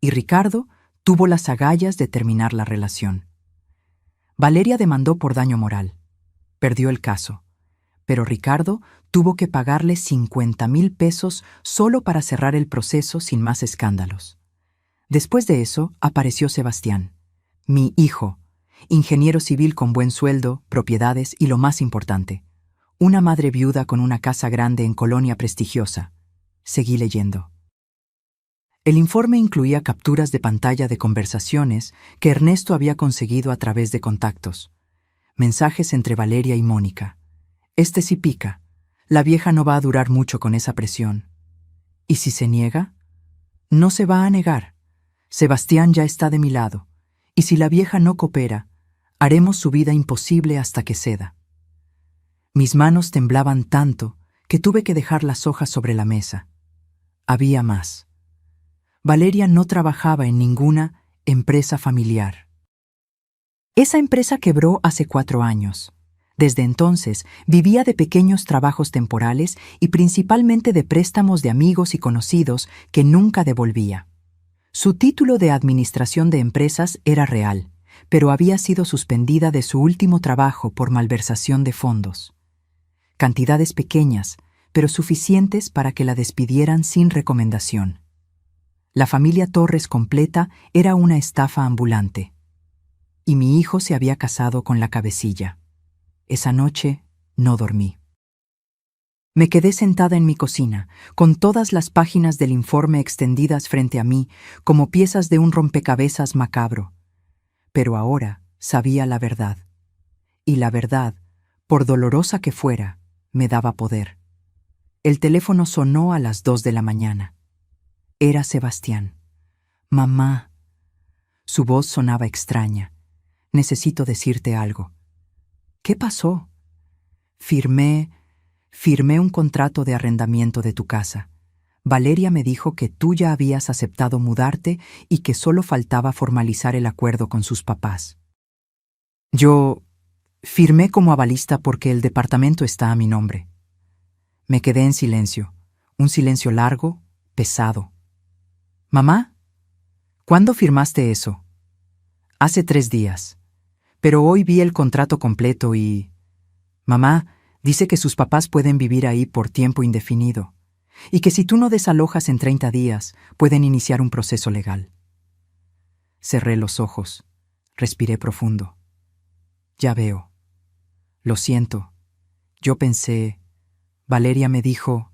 y Ricardo tuvo las agallas de terminar la relación. Valeria demandó por daño moral. Perdió el caso, pero Ricardo tuvo que pagarle 50,000 pesos solo para cerrar el proceso sin más escándalos. Después de eso apareció Sebastián, mi hijo, ingeniero civil con buen sueldo, propiedades y lo más importante, una madre viuda con una casa grande en colonia prestigiosa. Seguí leyendo. El informe incluía capturas de pantalla de conversaciones que Ernesto había conseguido a través de contactos, mensajes entre Valeria y Mónica. Este sí pica. La vieja no va a durar mucho con esa presión. ¿Y si se niega? No se va a negar. Sebastián ya está de mi lado, y si la vieja no coopera, haremos su vida imposible hasta que ceda. Mis manos temblaban tanto que tuve que dejar las hojas sobre la mesa. Había más. Valeria no trabajaba en ninguna empresa familiar. Esa empresa quebró hace 4 años. Desde entonces vivía de pequeños trabajos temporales y principalmente de préstamos de amigos y conocidos que nunca devolvía. Su título de administración de empresas era real, pero había sido suspendida de su último trabajo por malversación de fondos. Cantidades pequeñas, pero suficientes para que la despidieran sin recomendación. La familia Torres completa era una estafa ambulante. Y mi hijo se había casado con la cabecilla. Esa noche no dormí. Me quedé sentada en mi cocina, con todas las páginas del informe extendidas frente a mí, como piezas de un rompecabezas macabro. Pero ahora sabía la verdad. Y la verdad, por dolorosa que fuera, me daba poder. El teléfono sonó a las 2 de la mañana. Era Sebastián. «Mamá». Su voz sonaba extraña. «Necesito decirte algo». «¿Qué pasó?» Firmé un contrato de arrendamiento de tu casa. Valeria me dijo que tú ya habías aceptado mudarte y que solo faltaba formalizar el acuerdo con sus papás. Yo firmé como avalista porque el departamento está a mi nombre». Me quedé en silencio, un silencio largo, pesado. «Mamá, ¿cuándo firmaste eso?» «Hace 3 días. Pero hoy vi el contrato completo y... Mamá dice que sus papás pueden vivir ahí por tiempo indefinido y que si tú no desalojas en 30 días, pueden iniciar un proceso legal». Cerré los ojos, respiré profundo. «Ya veo. Lo siento». Yo pensé... Valeria me dijo,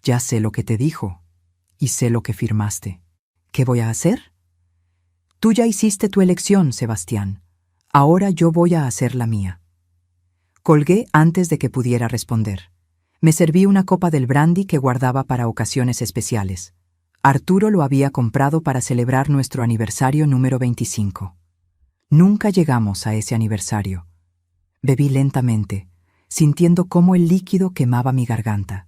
«Ya sé lo que te dijo y sé lo que firmaste. ¿Qué voy a hacer?» «Tú ya hiciste tu elección, Sebastián. Ahora yo voy a hacer la mía». Colgué antes de que pudiera responder. Me serví una copa del brandy que guardaba para ocasiones especiales. Arturo lo había comprado para celebrar nuestro aniversario número 25. Nunca llegamos a ese aniversario. Bebí lentamente, sintiendo cómo el líquido quemaba mi garganta.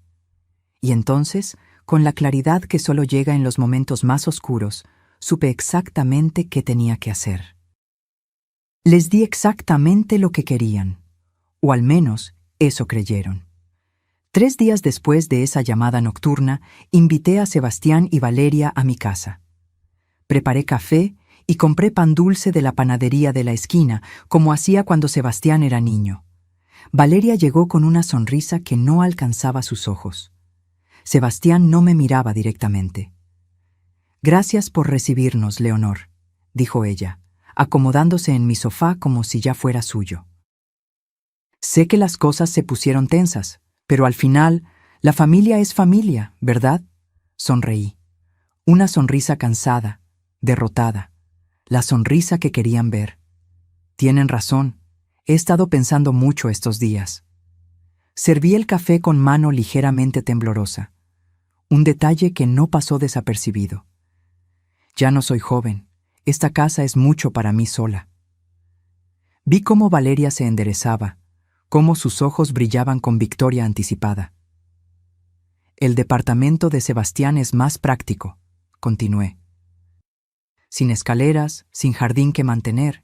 Y entonces, con la claridad que solo llega en los momentos más oscuros, supe exactamente qué tenía que hacer. Les di exactamente lo que querían, o al menos eso creyeron. 3 días después de esa llamada nocturna, invité a Sebastián y Valeria a mi casa. Preparé café y compré pan dulce de la panadería de la esquina, como hacía cuando Sebastián era niño. Valeria llegó con una sonrisa que no alcanzaba sus ojos. Sebastián no me miraba directamente. «Gracias por recibirnos, Leonor», dijo ella, acomodándose en mi sofá como si ya fuera suyo. «Sé que las cosas se pusieron tensas, pero al final, la familia es familia, ¿verdad?». Sonreí. Una sonrisa cansada, derrotada, la sonrisa que querían ver. «Tienen razón. He estado pensando mucho estos días». Serví el café con mano ligeramente temblorosa, un detalle que no pasó desapercibido. Ya no soy joven. Esta casa es mucho para mí sola. Vi cómo Valeria se enderezaba, cómo sus ojos brillaban con victoria anticipada. El departamento de Sebastián es más práctico, continué. Sin escaleras, sin jardín que mantener.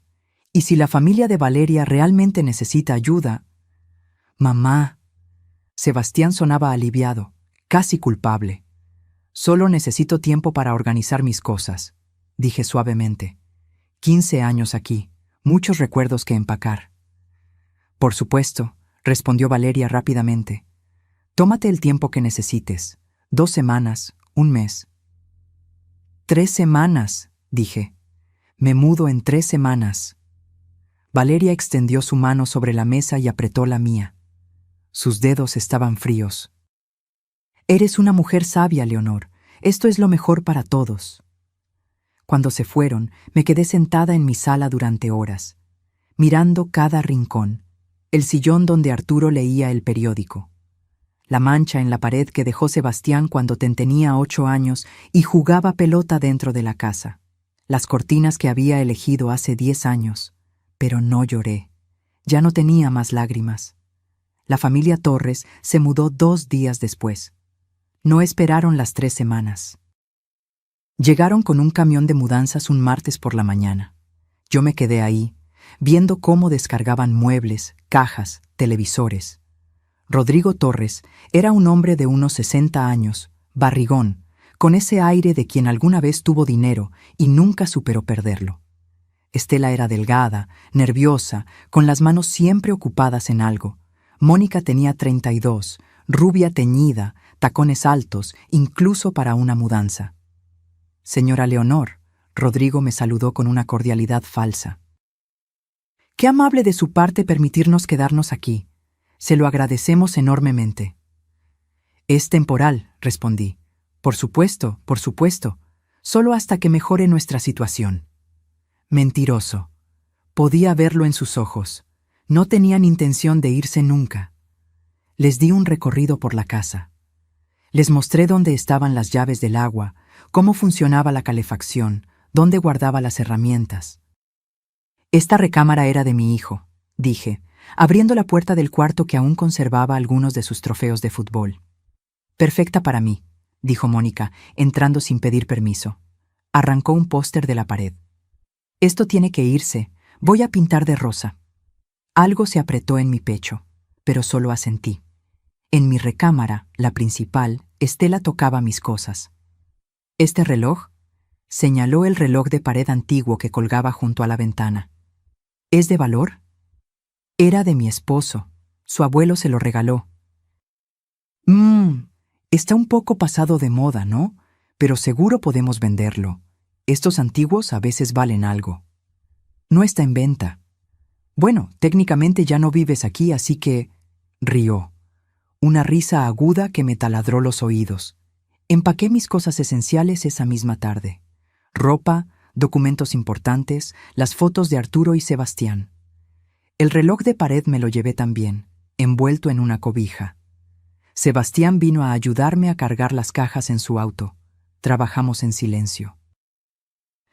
Y si la familia de Valeria realmente necesita ayuda... Mamá. Sebastián sonaba aliviado, casi culpable. Solo necesito tiempo para organizar mis cosas, dije suavemente. 15 años aquí, muchos recuerdos que empacar. Por supuesto, respondió Valeria rápidamente. Tómate el tiempo que necesites. 2 semanas, 1 mes. 3 semanas, dije. Me mudo en 3 semanas. Valeria extendió su mano sobre la mesa y apretó la mía. Sus dedos estaban fríos. Eres una mujer sabia, Leonor. Esto es lo mejor para todos. Cuando se fueron, me quedé sentada en mi sala durante horas, mirando cada rincón, el sillón donde Arturo leía el periódico, la mancha en la pared que dejó Sebastián cuando tenía 8 años y jugaba pelota dentro de la casa, las cortinas que había elegido hace 10 años, pero no lloré. Ya no tenía más lágrimas. La familia Torres se mudó 2 días después. No esperaron las 3 semanas. Llegaron con un camión de mudanzas un martes por la mañana. Yo me quedé ahí, viendo cómo descargaban muebles, cajas, televisores. Rodrigo Torres era un hombre de unos 60 años, barrigón, con ese aire de quien alguna vez tuvo dinero y nunca superó perderlo. Estela era delgada, nerviosa, con las manos siempre ocupadas en algo. Mónica tenía 32, rubia teñida, tacones altos, incluso para una mudanza. Señora Leonor, Rodrigo me saludó con una cordialidad falsa. Qué amable de su parte permitirnos quedarnos aquí. Se lo agradecemos enormemente. Es temporal, respondí. Por supuesto, solo hasta que mejore nuestra situación. Mentiroso. Podía verlo en sus ojos. No tenían intención de irse nunca. Les di un recorrido por la casa. Les mostré dónde estaban las llaves del agua, cómo funcionaba la calefacción, dónde guardaba las herramientas. Esta recámara era de mi hijo, dije, abriendo la puerta del cuarto que aún conservaba algunos de sus trofeos de fútbol. Perfecta para mí, dijo Mónica, entrando sin pedir permiso. Arrancó un póster de la pared. Esto tiene que irse, voy a pintar de rosa. Algo se apretó en mi pecho, pero solo asentí. En mi recámara, la principal, Estela tocaba mis cosas. ¿Este reloj? Señaló el reloj de pared antiguo que colgaba junto a la ventana. ¿Es de valor? Era de mi esposo. Su abuelo se lo regaló. Está un poco pasado de moda, ¿no? Pero seguro podemos venderlo. Estos antiguos a veces valen algo. No está en venta. Bueno, técnicamente ya no vives aquí, así que... Rió. Una risa aguda que me taladró los oídos. Empaqué mis cosas esenciales esa misma tarde. Ropa, documentos importantes, las fotos de Arturo y Sebastián. El reloj de pared me lo llevé también, envuelto en una cobija. Sebastián vino a ayudarme a cargar las cajas en su auto. Trabajamos en silencio.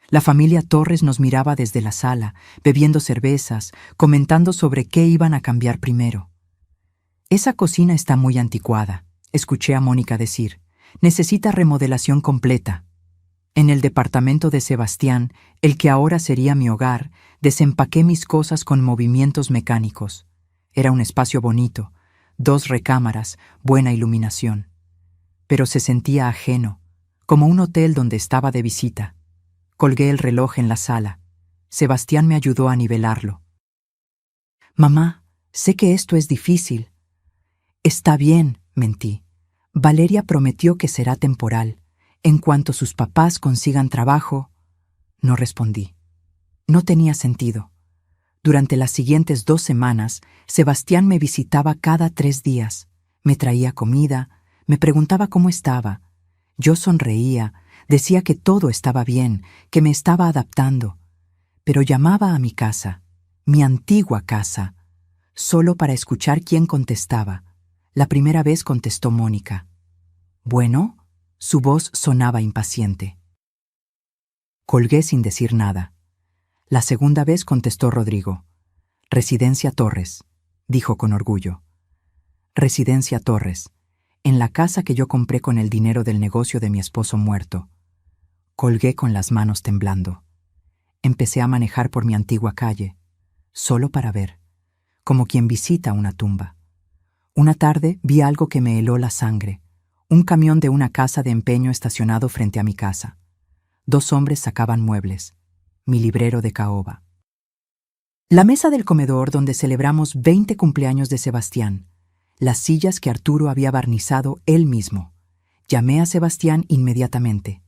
La familia Torres nos miraba desde la sala, bebiendo cervezas, comentando sobre qué iban a cambiar primero. Esa cocina está muy anticuada, escuché a Mónica decir. Necesita remodelación completa. En el departamento de Sebastián, el que ahora sería mi hogar, desempaqué mis cosas con movimientos mecánicos. Era un espacio bonito, 2 recámaras, buena iluminación. Pero se sentía ajeno, como un hotel donde estaba de visita. Colgué el reloj en la sala. Sebastián me ayudó a nivelarlo. Mamá, sé que esto es difícil. Está bien, mentí. Valeria prometió que será temporal. En cuanto sus papás consigan trabajo... No respondí. No tenía sentido. Durante las siguientes 2 semanas, Sebastián me visitaba cada 3 días. Me traía comida, me preguntaba cómo estaba. Yo sonreía, decía que todo estaba bien, que me estaba adaptando. Pero llamaba a mi casa, mi antigua casa, solo para escuchar quién contestaba. La primera vez contestó Mónica. ¿Bueno? Su voz sonaba impaciente. Colgué sin decir nada. La segunda vez contestó Rodrigo. Residencia Torres, dijo con orgullo. Residencia Torres, en la casa que yo compré con el dinero del negocio de mi esposo muerto. Colgué con las manos temblando. Empecé a manejar por mi antigua calle, solo para ver, como quien visita una tumba. Una tarde vi algo que me heló la sangre, un camión de una casa de empeño estacionado frente a mi casa. 2 hombres sacaban muebles, mi librero de caoba. La mesa del comedor donde celebramos 20 cumpleaños de Sebastián, las sillas que Arturo había barnizado él mismo. Llamé a Sebastián inmediatamente.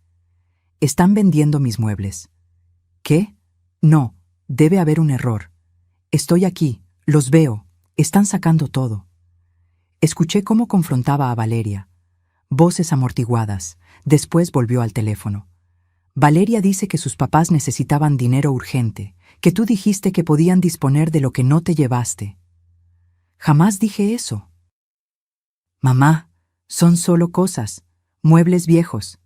Están vendiendo mis muebles. ¿Qué? No, debe haber un error. Estoy aquí, los veo, están sacando todo. Escuché cómo confrontaba a Valeria. Voces amortiguadas. Después volvió al teléfono. Valeria dice que sus papás necesitaban dinero urgente, que tú dijiste que podían disponer de lo que no te llevaste. Jamás dije eso. Mamá, son solo cosas, muebles viejos.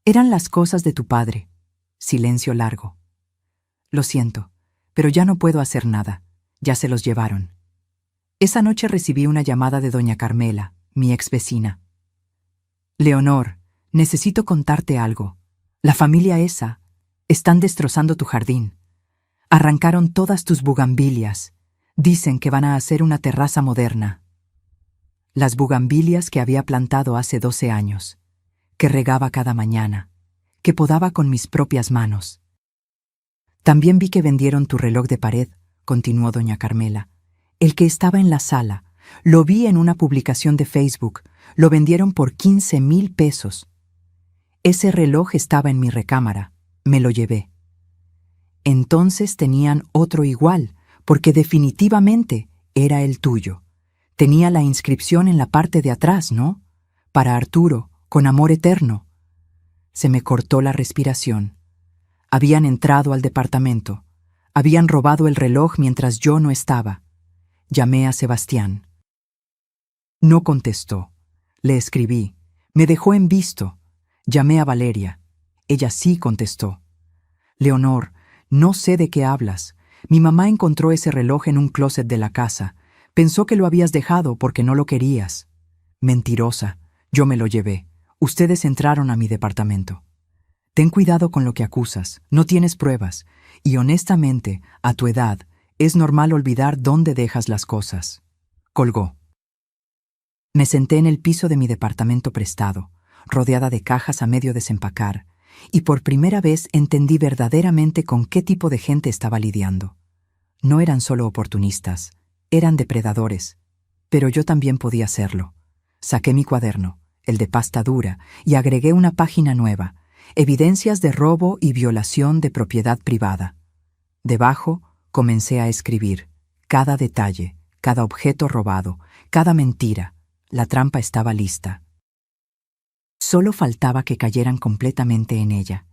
Eran las cosas de tu padre. Silencio largo. Lo siento, pero ya no puedo hacer nada. Ya se los llevaron. Esa noche recibí una llamada de doña Carmela, mi ex vecina. Leonor, necesito contarte algo. La familia esa, están destrozando tu jardín. Arrancaron todas tus bugambilias. Dicen que van a hacer una terraza moderna. Las bugambilias que había plantado hace 12 años, que regaba cada mañana, que podaba con mis propias manos. También vi que vendieron tu reloj de pared, continuó doña Carmela. El que estaba en la sala. Lo vi en una publicación de Facebook. Lo vendieron por 15,000 pesos. Ese reloj estaba en mi recámara. Me lo llevé. Entonces tenían otro igual, porque definitivamente era el tuyo. Tenía la inscripción en la parte de atrás, ¿no? Para Arturo, con amor eterno. Se me cortó la respiración. Habían entrado al departamento. Habían robado el reloj mientras yo no estaba. Llamé a Sebastián. No contestó. Le escribí. Me dejó en visto. Llamé a Valeria. Ella sí contestó. Leonor, no sé de qué hablas. Mi mamá encontró ese reloj en un closet de la casa. Pensó que lo habías dejado porque no lo querías. Mentirosa. Yo me lo llevé. Ustedes entraron a mi departamento. Ten cuidado con lo que acusas. No tienes pruebas. Y honestamente, a tu edad, es normal olvidar dónde dejas las cosas. Colgó. Me senté en el piso de mi departamento prestado, rodeada de cajas a medio desempacar, y por primera vez entendí verdaderamente con qué tipo de gente estaba lidiando. No eran solo oportunistas, eran depredadores, pero yo también podía serlo. Saqué mi cuaderno, el de pasta dura, y agregué una página nueva, evidencias de robo y violación de propiedad privada. Debajo comencé a escribir cada detalle, cada objeto robado, cada mentira. La trampa estaba lista. Solo faltaba que cayeran completamente en ella,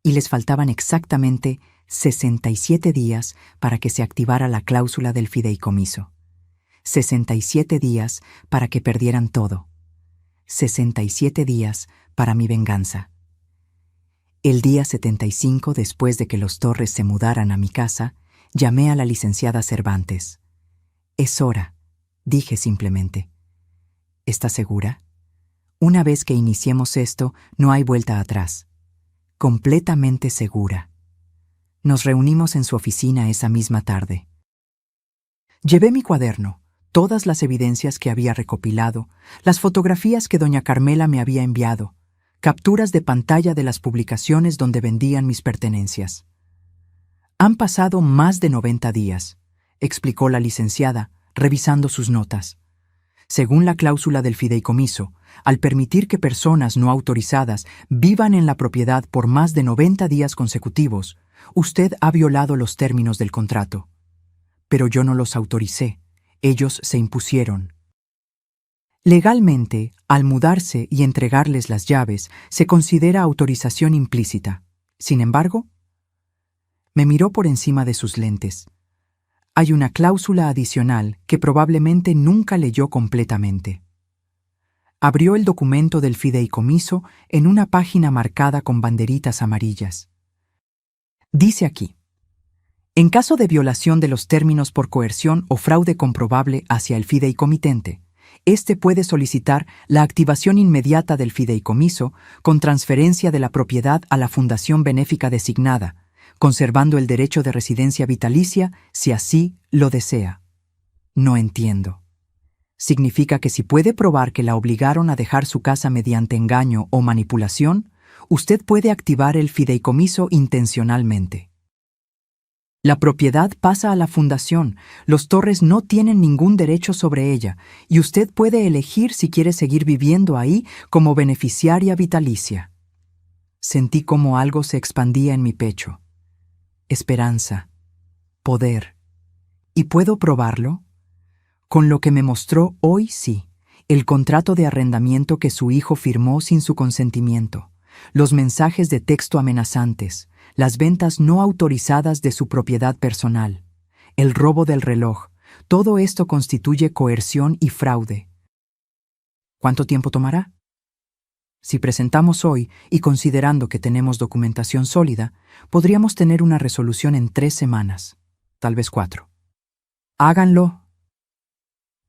y les faltaban exactamente 67 días para que se activara la cláusula del fideicomiso. 67 días para que perdieran todo. 67 días para mi venganza. El día 75, después de que los Torres se mudaran a mi casa, llamé a la licenciada Cervantes. Es hora, dije simplemente. ¿Estás segura? Una vez que iniciemos esto, no hay vuelta atrás. Completamente segura. Nos reunimos en su oficina esa misma tarde. Llevé mi cuaderno, todas las evidencias que había recopilado, las fotografías que doña Carmela me había enviado, capturas de pantalla de las publicaciones donde vendían mis pertenencias. Han pasado más de 90 días, explicó la licenciada, revisando sus notas. Según la cláusula del fideicomiso, al permitir que personas no autorizadas vivan en la propiedad por más de 90 días consecutivos, usted ha violado los términos del contrato. Pero yo no los autoricé, ellos se impusieron. Legalmente, al mudarse y entregarles las llaves, se considera autorización implícita. Sin embargo, me miró por encima de sus lentes. Hay una cláusula adicional que probablemente nunca leyó completamente. Abrió el documento del fideicomiso en una página marcada con banderitas amarillas. Dice aquí: en caso de violación de los términos por coerción o fraude comprobable hacia el fideicomitente, éste puede solicitar la activación inmediata del fideicomiso con transferencia de la propiedad a la fundación benéfica designada, conservando el derecho de residencia vitalicia si así lo desea. No entiendo. ¿Significa que si puede probar que la obligaron a dejar su casa mediante engaño o manipulación, usted puede activar el fideicomiso intencionalmente? La propiedad pasa a la fundación, los Torres no tienen ningún derecho sobre ella, y usted puede elegir si quiere seguir viviendo ahí como beneficiaria vitalicia. Sentí como algo se expandía en mi pecho. Esperanza, poder. ¿Y puedo probarlo? Con lo que me mostró hoy sí, el contrato de arrendamiento que su hijo firmó sin su consentimiento, los mensajes de texto amenazantes, las ventas no autorizadas de su propiedad personal, el robo del reloj, todo esto constituye coerción y fraude. ¿Cuánto tiempo tomará? Si presentamos hoy, y considerando que tenemos documentación sólida, podríamos tener una resolución en 3 semanas, tal vez 4. Háganlo.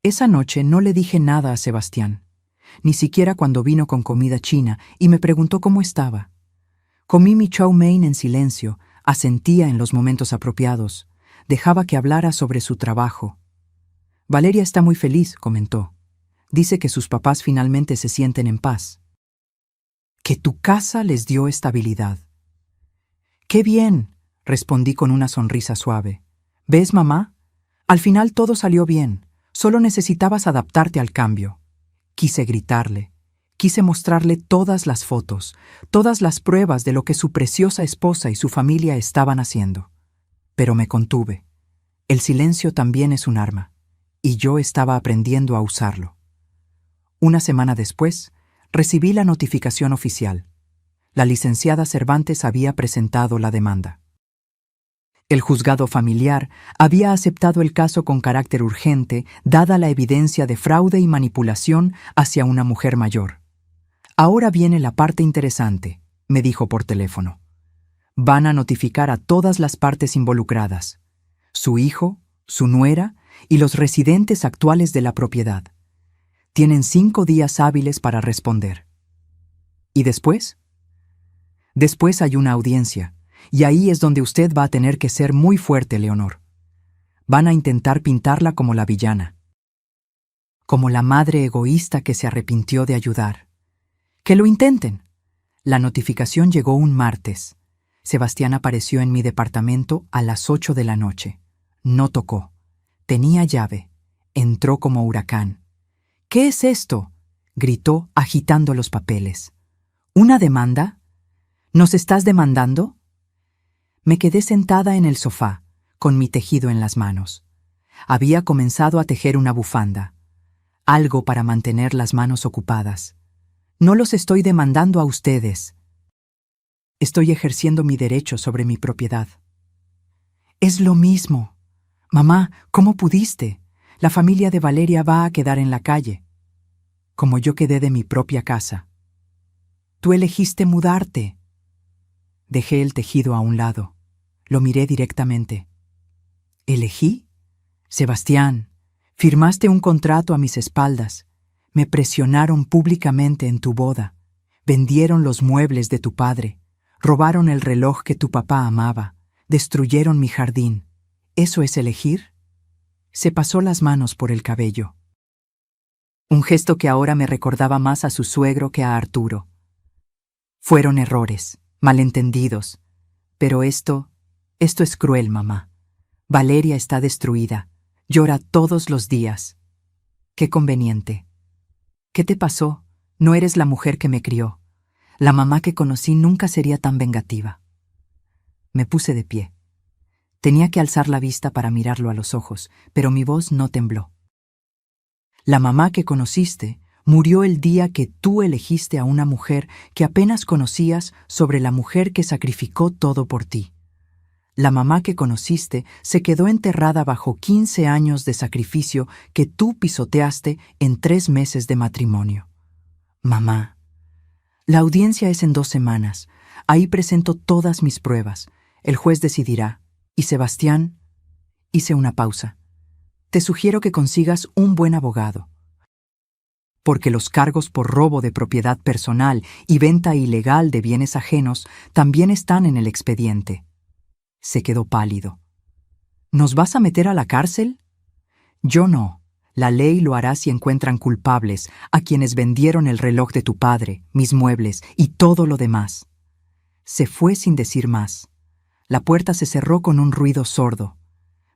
Esa noche no le dije nada a Sebastián, ni siquiera cuando vino con comida china y me preguntó cómo estaba. Comí mi chow mein en silencio, asentía en los momentos apropiados, dejaba que hablara sobre su trabajo. Valeria está muy feliz, comentó. Dice que sus papás finalmente se sienten en paz. Que tu casa les dio estabilidad. ¡Qué bien!, respondí con una sonrisa suave. ¿Ves, mamá? Al final todo salió bien. Solo necesitabas adaptarte al cambio. Quise gritarle. Quise mostrarle todas las fotos, todas las pruebas de lo que su preciosa esposa y su familia estaban haciendo. Pero me contuve. El silencio también es un arma, y yo estaba aprendiendo a usarlo. Una semana después, recibí la notificación oficial. La licenciada Cervantes había presentado la demanda. El juzgado familiar había aceptado el caso con carácter urgente, dada la evidencia de fraude y manipulación hacia una mujer mayor. Ahora viene la parte interesante, me dijo por teléfono. Van a notificar a todas las partes involucradas, su hijo, su nuera y los residentes actuales de la propiedad. Tienen 5 días hábiles para responder. ¿Y después? Después hay una audiencia, y ahí es donde usted va a tener que ser muy fuerte, Leonor. Van a intentar pintarla como la villana, como la madre egoísta que se arrepintió de ayudar. ¡Que lo intenten! La notificación llegó un martes. Sebastián apareció en mi departamento a las 8 de la noche. No tocó. Tenía llave. Entró como huracán. ¿Qué es esto?, gritó agitando los papeles. ¿Una demanda? ¿Nos estás demandando? Me quedé sentada en el sofá, con mi tejido en las manos. Había comenzado a tejer una bufanda. Algo para mantener las manos ocupadas. No los estoy demandando a ustedes. Estoy ejerciendo mi derecho sobre mi propiedad. Es lo mismo. Mamá, ¿cómo pudiste? La familia de Valeria va a quedar en la calle. Como yo quedé de mi propia casa. Tú elegiste mudarte. Dejé el tejido a un lado. Lo miré directamente. ¿Elegí? Sebastián, firmaste un contrato a mis espaldas. Me presionaron públicamente en tu boda. Vendieron los muebles de tu padre. Robaron el reloj que tu papá amaba. Destruyeron mi jardín. ¿Eso es elegir? Se pasó las manos por el cabello. Un gesto que ahora me recordaba más a su suegro que a Arturo. Fueron errores, malentendidos. Pero esto es cruel, mamá. Valeria está destruida. Llora todos los días. Qué conveniente. ¿Qué te pasó? No eres la mujer que me crió. La mamá que conocí nunca sería tan vengativa. Me puse de pie. Tenía que alzar la vista para mirarlo a los ojos, pero mi voz no tembló. La mamá que conociste murió el día que tú elegiste a una mujer que apenas conocías sobre la mujer que sacrificó todo por ti. La mamá que conociste se quedó enterrada bajo 15 años de sacrificio que tú pisoteaste en 3 meses de matrimonio. Mamá, la audiencia es en 2 semanas. Ahí presento todas mis pruebas. El juez decidirá. Y Sebastián, hice una pausa. Te sugiero que consigas un buen abogado, porque los cargos por robo de propiedad personal y venta ilegal de bienes ajenos también están en el expediente. Se quedó pálido. ¿Nos vas a meter a la cárcel? Yo no. La ley lo hará si encuentran culpables a quienes vendieron el reloj de tu padre, mis muebles y todo lo demás. Se fue sin decir más. La puerta se cerró con un ruido sordo.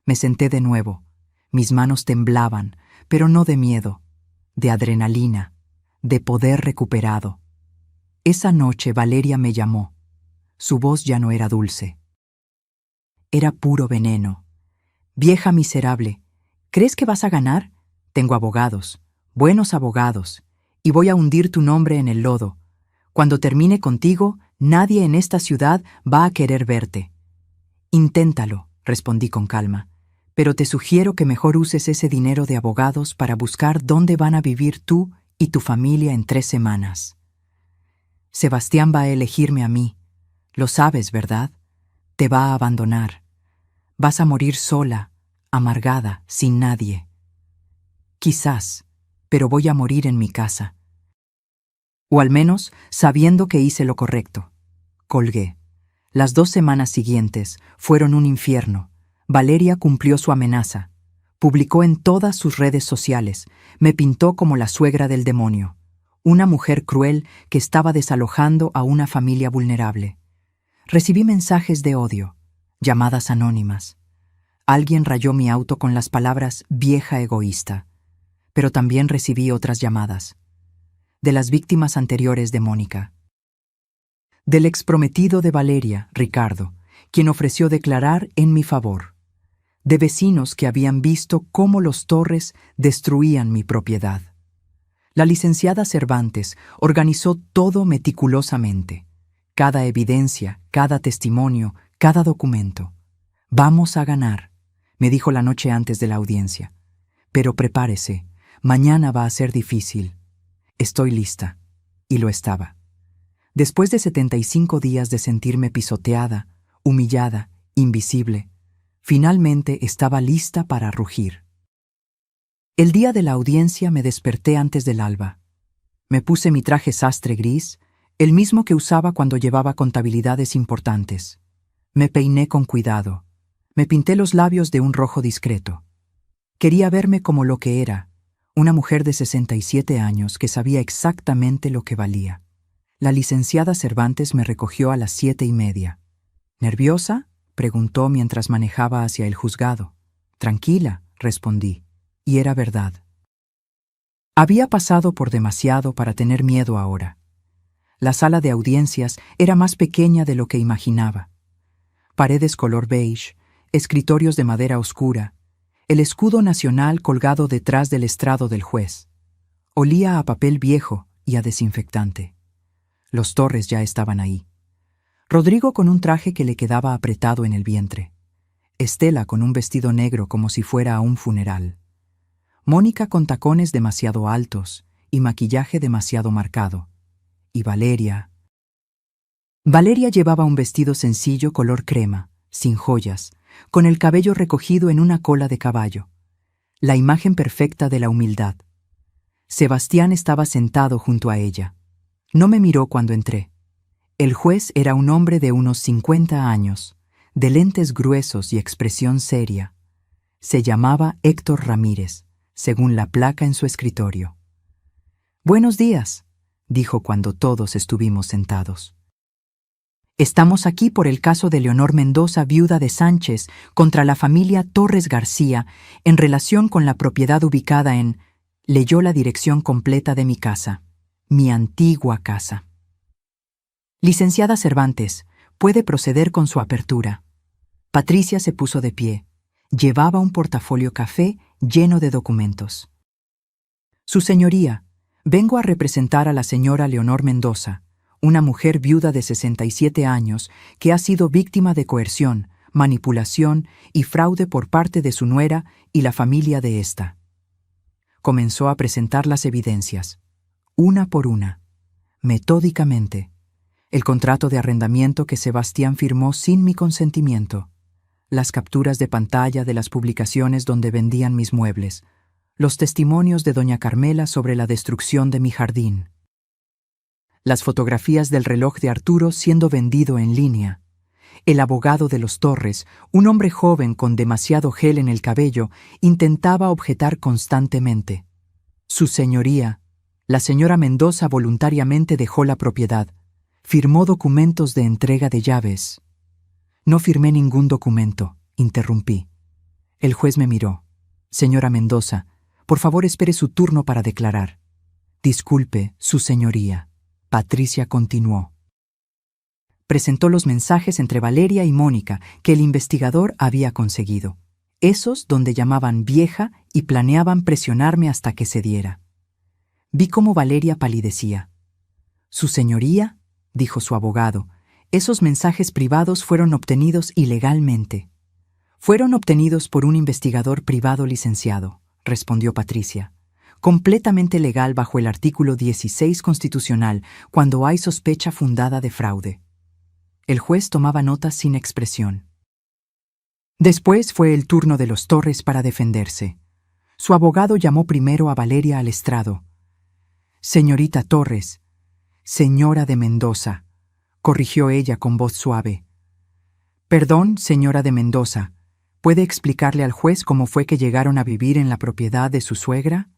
Me senté de nuevo. Mis manos temblaban, pero no de miedo, de adrenalina, de poder recuperado. Esa noche Valeria me llamó. Su voz ya no era dulce. Era puro veneno. Vieja miserable, ¿crees que vas a ganar? Tengo abogados, buenos abogados, y voy a hundir tu nombre en el lodo. Cuando termine contigo, nadie en esta ciudad va a querer verte. Inténtalo, respondí con calma, pero te sugiero que mejor uses ese dinero de abogados para buscar dónde van a vivir tú y tu familia en 3 semanas. Sebastián va a elegirme a mí. Lo sabes, ¿verdad? Te va a abandonar. Vas a morir sola, amargada, sin nadie. Quizás, pero voy a morir en mi casa. O al menos sabiendo que hice lo correcto. Colgué. Las 2 semanas siguientes fueron un infierno. Valeria cumplió su amenaza. Publicó en todas sus redes sociales. Me pintó como la suegra del demonio. Una mujer cruel que estaba desalojando a una familia vulnerable. Recibí mensajes de odio, llamadas anónimas. Alguien rayó mi auto con las palabras «vieja egoísta». Pero también recibí otras llamadas. De las víctimas anteriores de Mónica. Del exprometido de Valeria, Ricardo, quien ofreció declarar en mi favor. De vecinos que habían visto cómo los Torres destruían mi propiedad. La licenciada Cervantes organizó todo meticulosamente. Cada evidencia, cada testimonio, cada documento. Vamos a ganar, me dijo la noche antes de la audiencia. Pero prepárese, mañana va a ser difícil. Estoy lista. Y lo estaba. Después de 75 días de sentirme pisoteada, humillada, invisible, finalmente estaba lista para rugir. El día de la audiencia me desperté antes del alba. Me puse mi traje sastre gris, el mismo que usaba cuando llevaba contabilidades importantes. Me peiné con cuidado. Me pinté los labios de un rojo discreto. Quería verme como lo que era, una mujer de 67 años que sabía exactamente lo que valía. La licenciada Cervantes me recogió a las 7:30. ¿Nerviosa?, preguntó mientras manejaba hacia el juzgado. Tranquila, respondí, y era verdad. Había pasado por demasiado para tener miedo ahora. La sala de audiencias era más pequeña de lo que imaginaba. Paredes color beige, escritorios de madera oscura, el escudo nacional colgado detrás del estrado del juez. Olía a papel viejo y a desinfectante. Los Torres ya estaban ahí. Rodrigo con un traje que le quedaba apretado en el vientre. Estela con un vestido negro como si fuera a un funeral. Mónica con tacones demasiado altos y maquillaje demasiado marcado. Y Valeria. Valeria llevaba un vestido sencillo color crema, sin joyas, con el cabello recogido en una cola de caballo. La imagen perfecta de la humildad. Sebastián estaba sentado junto a ella. No me miró cuando entré. El juez era un hombre de unos 50 años, de lentes gruesos y expresión seria. Se llamaba Héctor Ramírez, según la placa en su escritorio. «Buenos días», dijo cuando todos estuvimos sentados. «Estamos aquí por el caso de Leonor Mendoza, viuda de Sánchez, contra la familia Torres García, en relación con la propiedad ubicada en...». Leyó la dirección completa de mi casa. Mi antigua casa. «Licenciada Cervantes, puede proceder con su apertura». Patricia se puso de pie. Llevaba un portafolio café lleno de documentos. «Su señoría, vengo a representar a la señora Leonor Mendoza, una mujer viuda de 67 años que ha sido víctima de coerción, manipulación y fraude por parte de su nuera y la familia de ésta». Comenzó a presentar las evidencias, una por una, metódicamente. el contrato de arrendamiento que Sebastián firmó sin mi consentimiento, las capturas de pantalla de las publicaciones donde vendían mis muebles, los testimonios de doña Carmela sobre la destrucción de mi jardín, las fotografías del reloj de Arturo siendo vendido en línea, el abogado de los Torres, un hombre joven con demasiado gel en el cabello, intentaba objetar constantemente. Su señoría, la señora Mendoza, voluntariamente dejó la propiedad. Firmó documentos de entrega de llaves. No firmé ningún documento, interrumpí. El juez me miró. Señora Mendoza, por favor espere su turno para declarar. Disculpe, su señoría. Patricia continuó. Presentó los mensajes entre Valeria y Mónica que el investigador había conseguido. Esos donde llamaban vieja y planeaban presionarme hasta que cediera. Vi cómo Valeria palidecía. Su señoría, dijo su abogado, esos mensajes privados fueron obtenidos ilegalmente. Fueron obtenidos por un investigador privado licenciado, respondió Patricia. Completamente legal bajo el artículo 16 constitucional cuando hay sospecha fundada de fraude. El juez tomaba notas sin expresión. Después fue el turno de los Torres para defenderse. Su abogado llamó primero a Valeria al estrado. Señorita Torres, señora de Mendoza, corrigió ella con voz suave. Perdón, señora de Mendoza, ¿puede explicarle al juez cómo fue que llegaron a vivir en la propiedad de su suegra?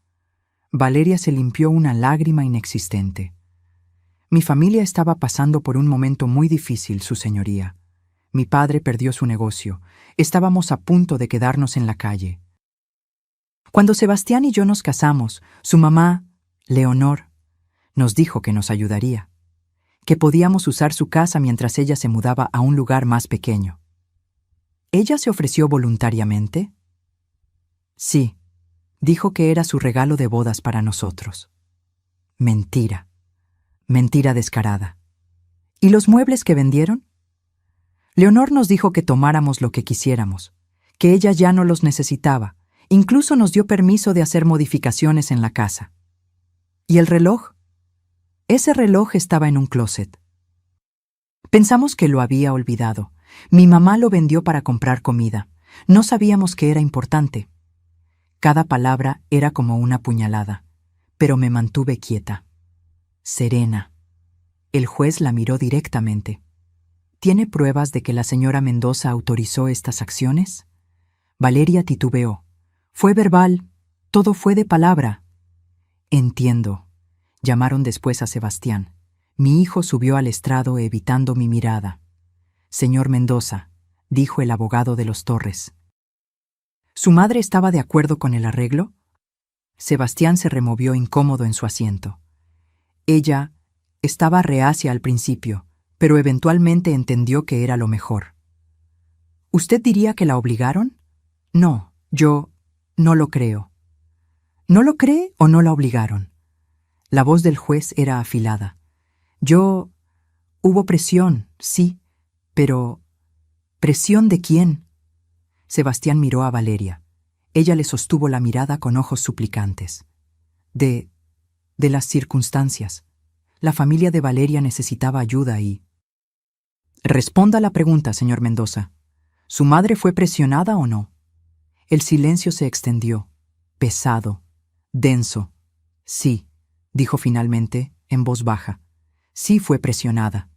Valeria se limpió una lágrima inexistente. Mi familia estaba pasando por un momento muy difícil, su señoría. Mi padre perdió su negocio. Estábamos a punto de quedarnos en la calle. Cuando Sebastián y yo nos casamos, su mamá, Leonor, nos dijo que nos ayudaría, que podíamos usar su casa mientras ella se mudaba a un lugar más pequeño. ¿Ella se ofreció voluntariamente? Sí, dijo que era su regalo de bodas para nosotros. Mentira. Mentira descarada. ¿Y los muebles que vendieron? Leonor nos dijo que tomáramos lo que quisiéramos, que ella ya no los necesitaba, incluso nos dio permiso de hacer modificaciones en la casa. ¿Y el reloj? Ese reloj estaba en un closet. Pensamos que lo había olvidado. Mi mamá lo vendió para comprar comida. No sabíamos que era importante. Cada palabra era como una puñalada, pero me mantuve quieta. Serena. El juez la miró directamente. ¿Tiene pruebas de que la señora Mendoza autorizó estas acciones? Valeria titubeó. Fue verbal, todo fue de palabra. Entiendo. Llamaron después a Sebastián. Mi hijo subió al estrado evitando mi mirada. Señor Mendoza, dijo el abogado de los Torres. ¿Su madre estaba de acuerdo con el arreglo? Sebastián se removió incómodo en su asiento. Ella estaba reacia al principio, pero eventualmente entendió que era lo mejor. ¿Usted diría que la obligaron? No, yo no lo creo. ¿No lo cree o no la obligaron? La voz del juez era afilada. Hubo presión, sí, pero ¿presión de quién? Sebastián miró a Valeria. Ella le sostuvo la mirada con ojos suplicantes. De las circunstancias. La familia de Valeria necesitaba ayuda y... Responda a la pregunta, señor Mendoza. ¿Su madre fue presionada o no? El silencio se extendió, pesado, denso. Sí, dijo finalmente, en voz baja. Sí fue presionada.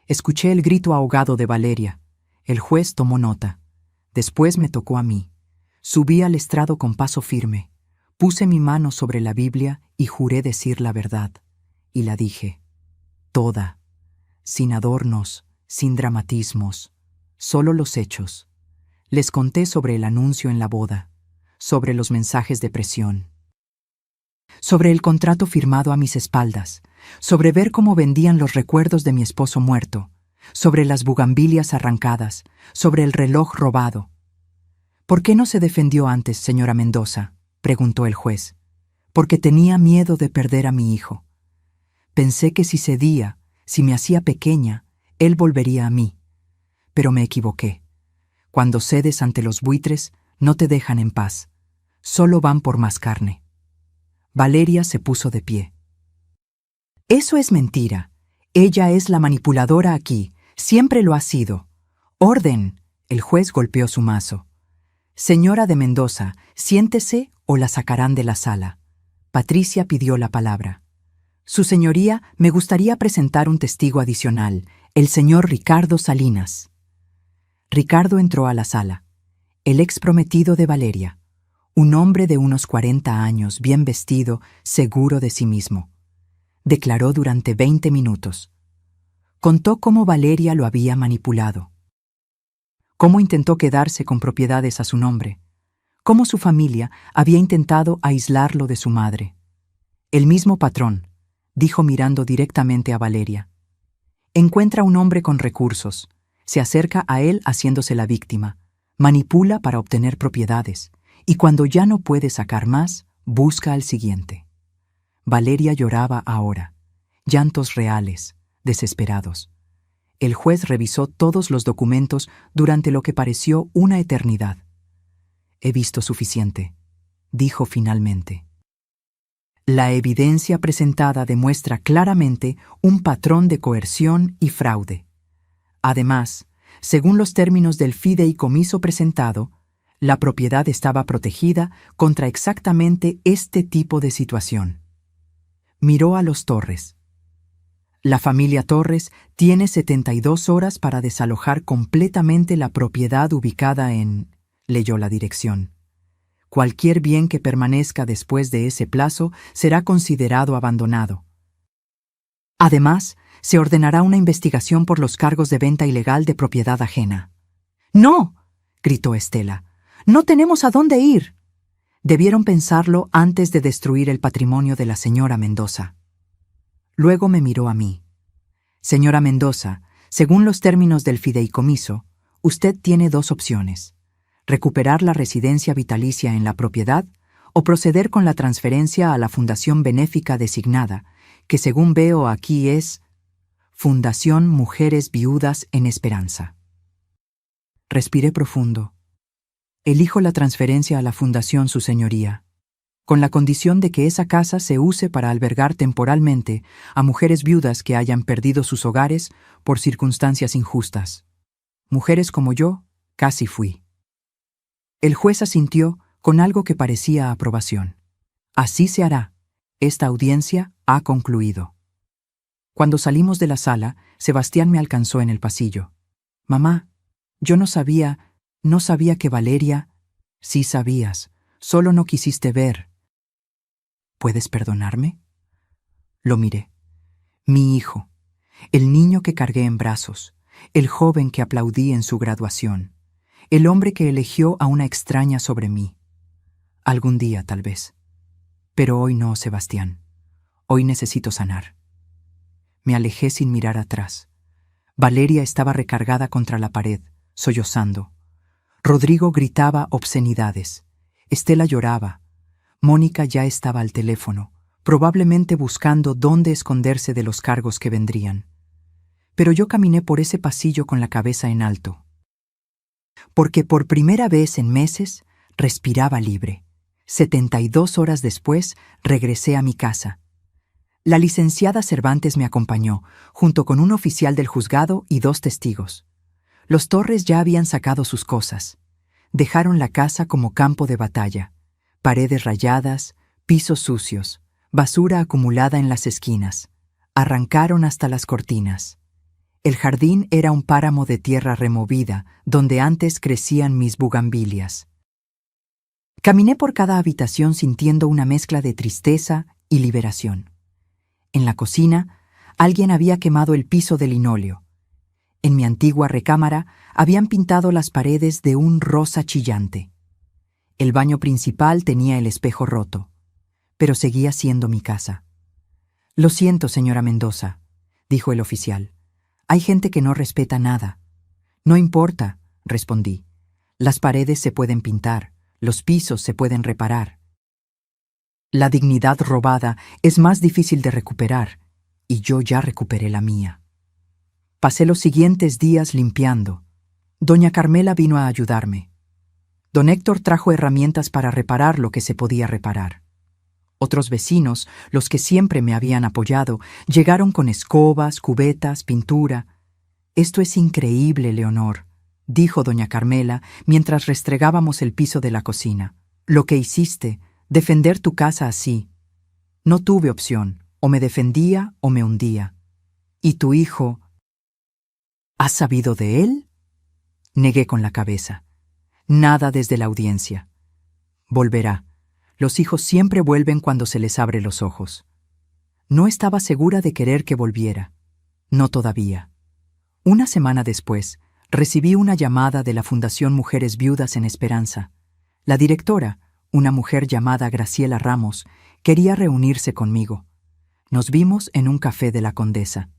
Escuché el grito ahogado de Valeria. El juez tomó nota. Después me tocó a mí. Subí al estrado con paso firme. Puse mi mano sobre la Biblia y juré decir la verdad. Y la dije. Toda. Sin adornos, sin dramatismos. Solo los hechos. Les conté sobre el anuncio en la boda, sobre los mensajes de presión, sobre el contrato firmado a mis espaldas, sobre ver cómo vendían los recuerdos de mi esposo muerto, sobre las bugambilias arrancadas, sobre el reloj robado. ¿Por qué no se defendió antes, señora Mendoza?, preguntó el juez. Porque tenía miedo de perder a mi hijo. Pensé que si cedía, si me hacía pequeña, él volvería a mí. Pero me equivoqué. Cuando cedes ante los buitres, no te dejan en paz. Solo van por más carne. Valeria se puso de pie. Eso es mentira. Ella es la manipuladora aquí, siempre lo ha sido. ¡Orden! El juez golpeó su mazo. Señora de Mendoza, siéntese o la sacarán de la sala. Patricia pidió la palabra. Su señoría, me gustaría presentar un testigo adicional, el señor Ricardo Salinas. Ricardo entró a la sala. El ex prometido de Valeria. Un hombre de unos 40 años, bien vestido, seguro de sí mismo. Declaró durante 20 minutos. Contó cómo Valeria lo había manipulado. Cómo intentó quedarse con propiedades a su nombre. Cómo su familia había intentado aislarlo de su madre. El mismo patrón, dijo mirando directamente a Valeria. Encuentra un hombre con recursos, se acerca a él haciéndose la víctima, manipula para obtener propiedades, y cuando ya no puede sacar más, busca al siguiente. Valeria lloraba ahora, llantos reales, desesperados. El juez revisó todos los documentos durante lo que pareció una eternidad. He visto suficiente, dijo finalmente. La evidencia presentada demuestra claramente un patrón de coerción y fraude. Además, según los términos del fideicomiso presentado, la propiedad estaba protegida contra exactamente este tipo de situación. Miró a los Torres. La familia Torres tiene 72 horas para desalojar completamente la propiedad ubicada en... Leyó la dirección. Cualquier bien que permanezca después de ese plazo será considerado abandonado. Además, se ordenará una investigación por los cargos de venta ilegal de propiedad ajena. ¡No!, gritó Estela. ¡No tenemos a dónde ir! Debieron pensarlo antes de destruir el patrimonio de la señora Mendoza. Luego me miró a mí. Señora Mendoza, según los términos del fideicomiso, usted tiene dos opciones: recuperar la residencia vitalicia en la propiedad o proceder con la transferencia a la fundación benéfica designada, que según veo aquí es Fundación Mujeres Viudas en Esperanza. Respiré profundo. Elijo la transferencia a la fundación, su señoría, con la condición de que esa casa se use para albergar temporalmente a mujeres viudas que hayan perdido sus hogares por circunstancias injustas. Mujeres como yo, casi fui. El juez asintió con algo que parecía aprobación. Así se hará. Esta audiencia ha concluido. Cuando salimos de la sala, Sebastián me alcanzó en el pasillo. Mamá, yo no sabía que Valeria... Sí sabías, solo no quisiste ver. ¿Puedes perdonarme? Lo miré. Mi hijo, el niño que cargué en brazos, el joven que aplaudí en su graduación, el hombre que eligió a una extraña sobre mí. Algún día, tal vez. Pero hoy no, Sebastián. Hoy necesito sanar. Me alejé sin mirar atrás. Valeria estaba recargada contra la pared, sollozando. Rodrigo gritaba obscenidades. Estela lloraba. Mónica ya estaba al teléfono, probablemente buscando dónde esconderse de los cargos que vendrían. Pero yo caminé por ese pasillo con la cabeza en alto. Porque por primera vez en meses respiraba libre. 72 horas después regresé a mi casa. La licenciada Cervantes me acompañó, junto con un oficial del juzgado y 2 testigos. Los Torres ya habían sacado sus cosas. Dejaron la casa como campo de batalla. Paredes rayadas, pisos sucios, basura acumulada en las esquinas. Arrancaron hasta las cortinas. El jardín era un páramo de tierra removida, donde antes crecían mis bugambilias. Caminé por cada habitación sintiendo una mezcla de tristeza y liberación. En la cocina, alguien había quemado el piso de linóleo. En mi antigua recámara habían pintado las paredes de un rosa chillante. El baño principal tenía el espejo roto, pero seguía siendo mi casa. «Lo siento, señora Mendoza», dijo el oficial. «Hay gente que no respeta nada». «No importa», respondí. «Las paredes se pueden pintar, los pisos se pueden reparar». La dignidad robada es más difícil de recuperar, y yo ya recuperé la mía. Pasé los siguientes días limpiando. Doña Carmela vino a ayudarme. Don Héctor trajo herramientas para reparar lo que se podía reparar. Otros vecinos, los que siempre me habían apoyado, llegaron con escobas, cubetas, pintura. «Esto es increíble, Leonor», dijo doña Carmela mientras restregábamos el piso de la cocina. «Lo que hiciste, defender tu casa así. No tuve opción, o me defendía o me hundía. ¿Y tu hijo? ¿Has sabido de él?». Negué con la cabeza. «Nada desde la audiencia. Volverá. Los hijos siempre vuelven cuando se les abre los ojos». No estaba segura de querer que volviera. No todavía. Una semana después, recibí una llamada de la Fundación Mujeres Viudas en Esperanza. La directora, una mujer llamada Graciela Ramos, quería reunirse conmigo. Nos vimos en un café de la Condesa.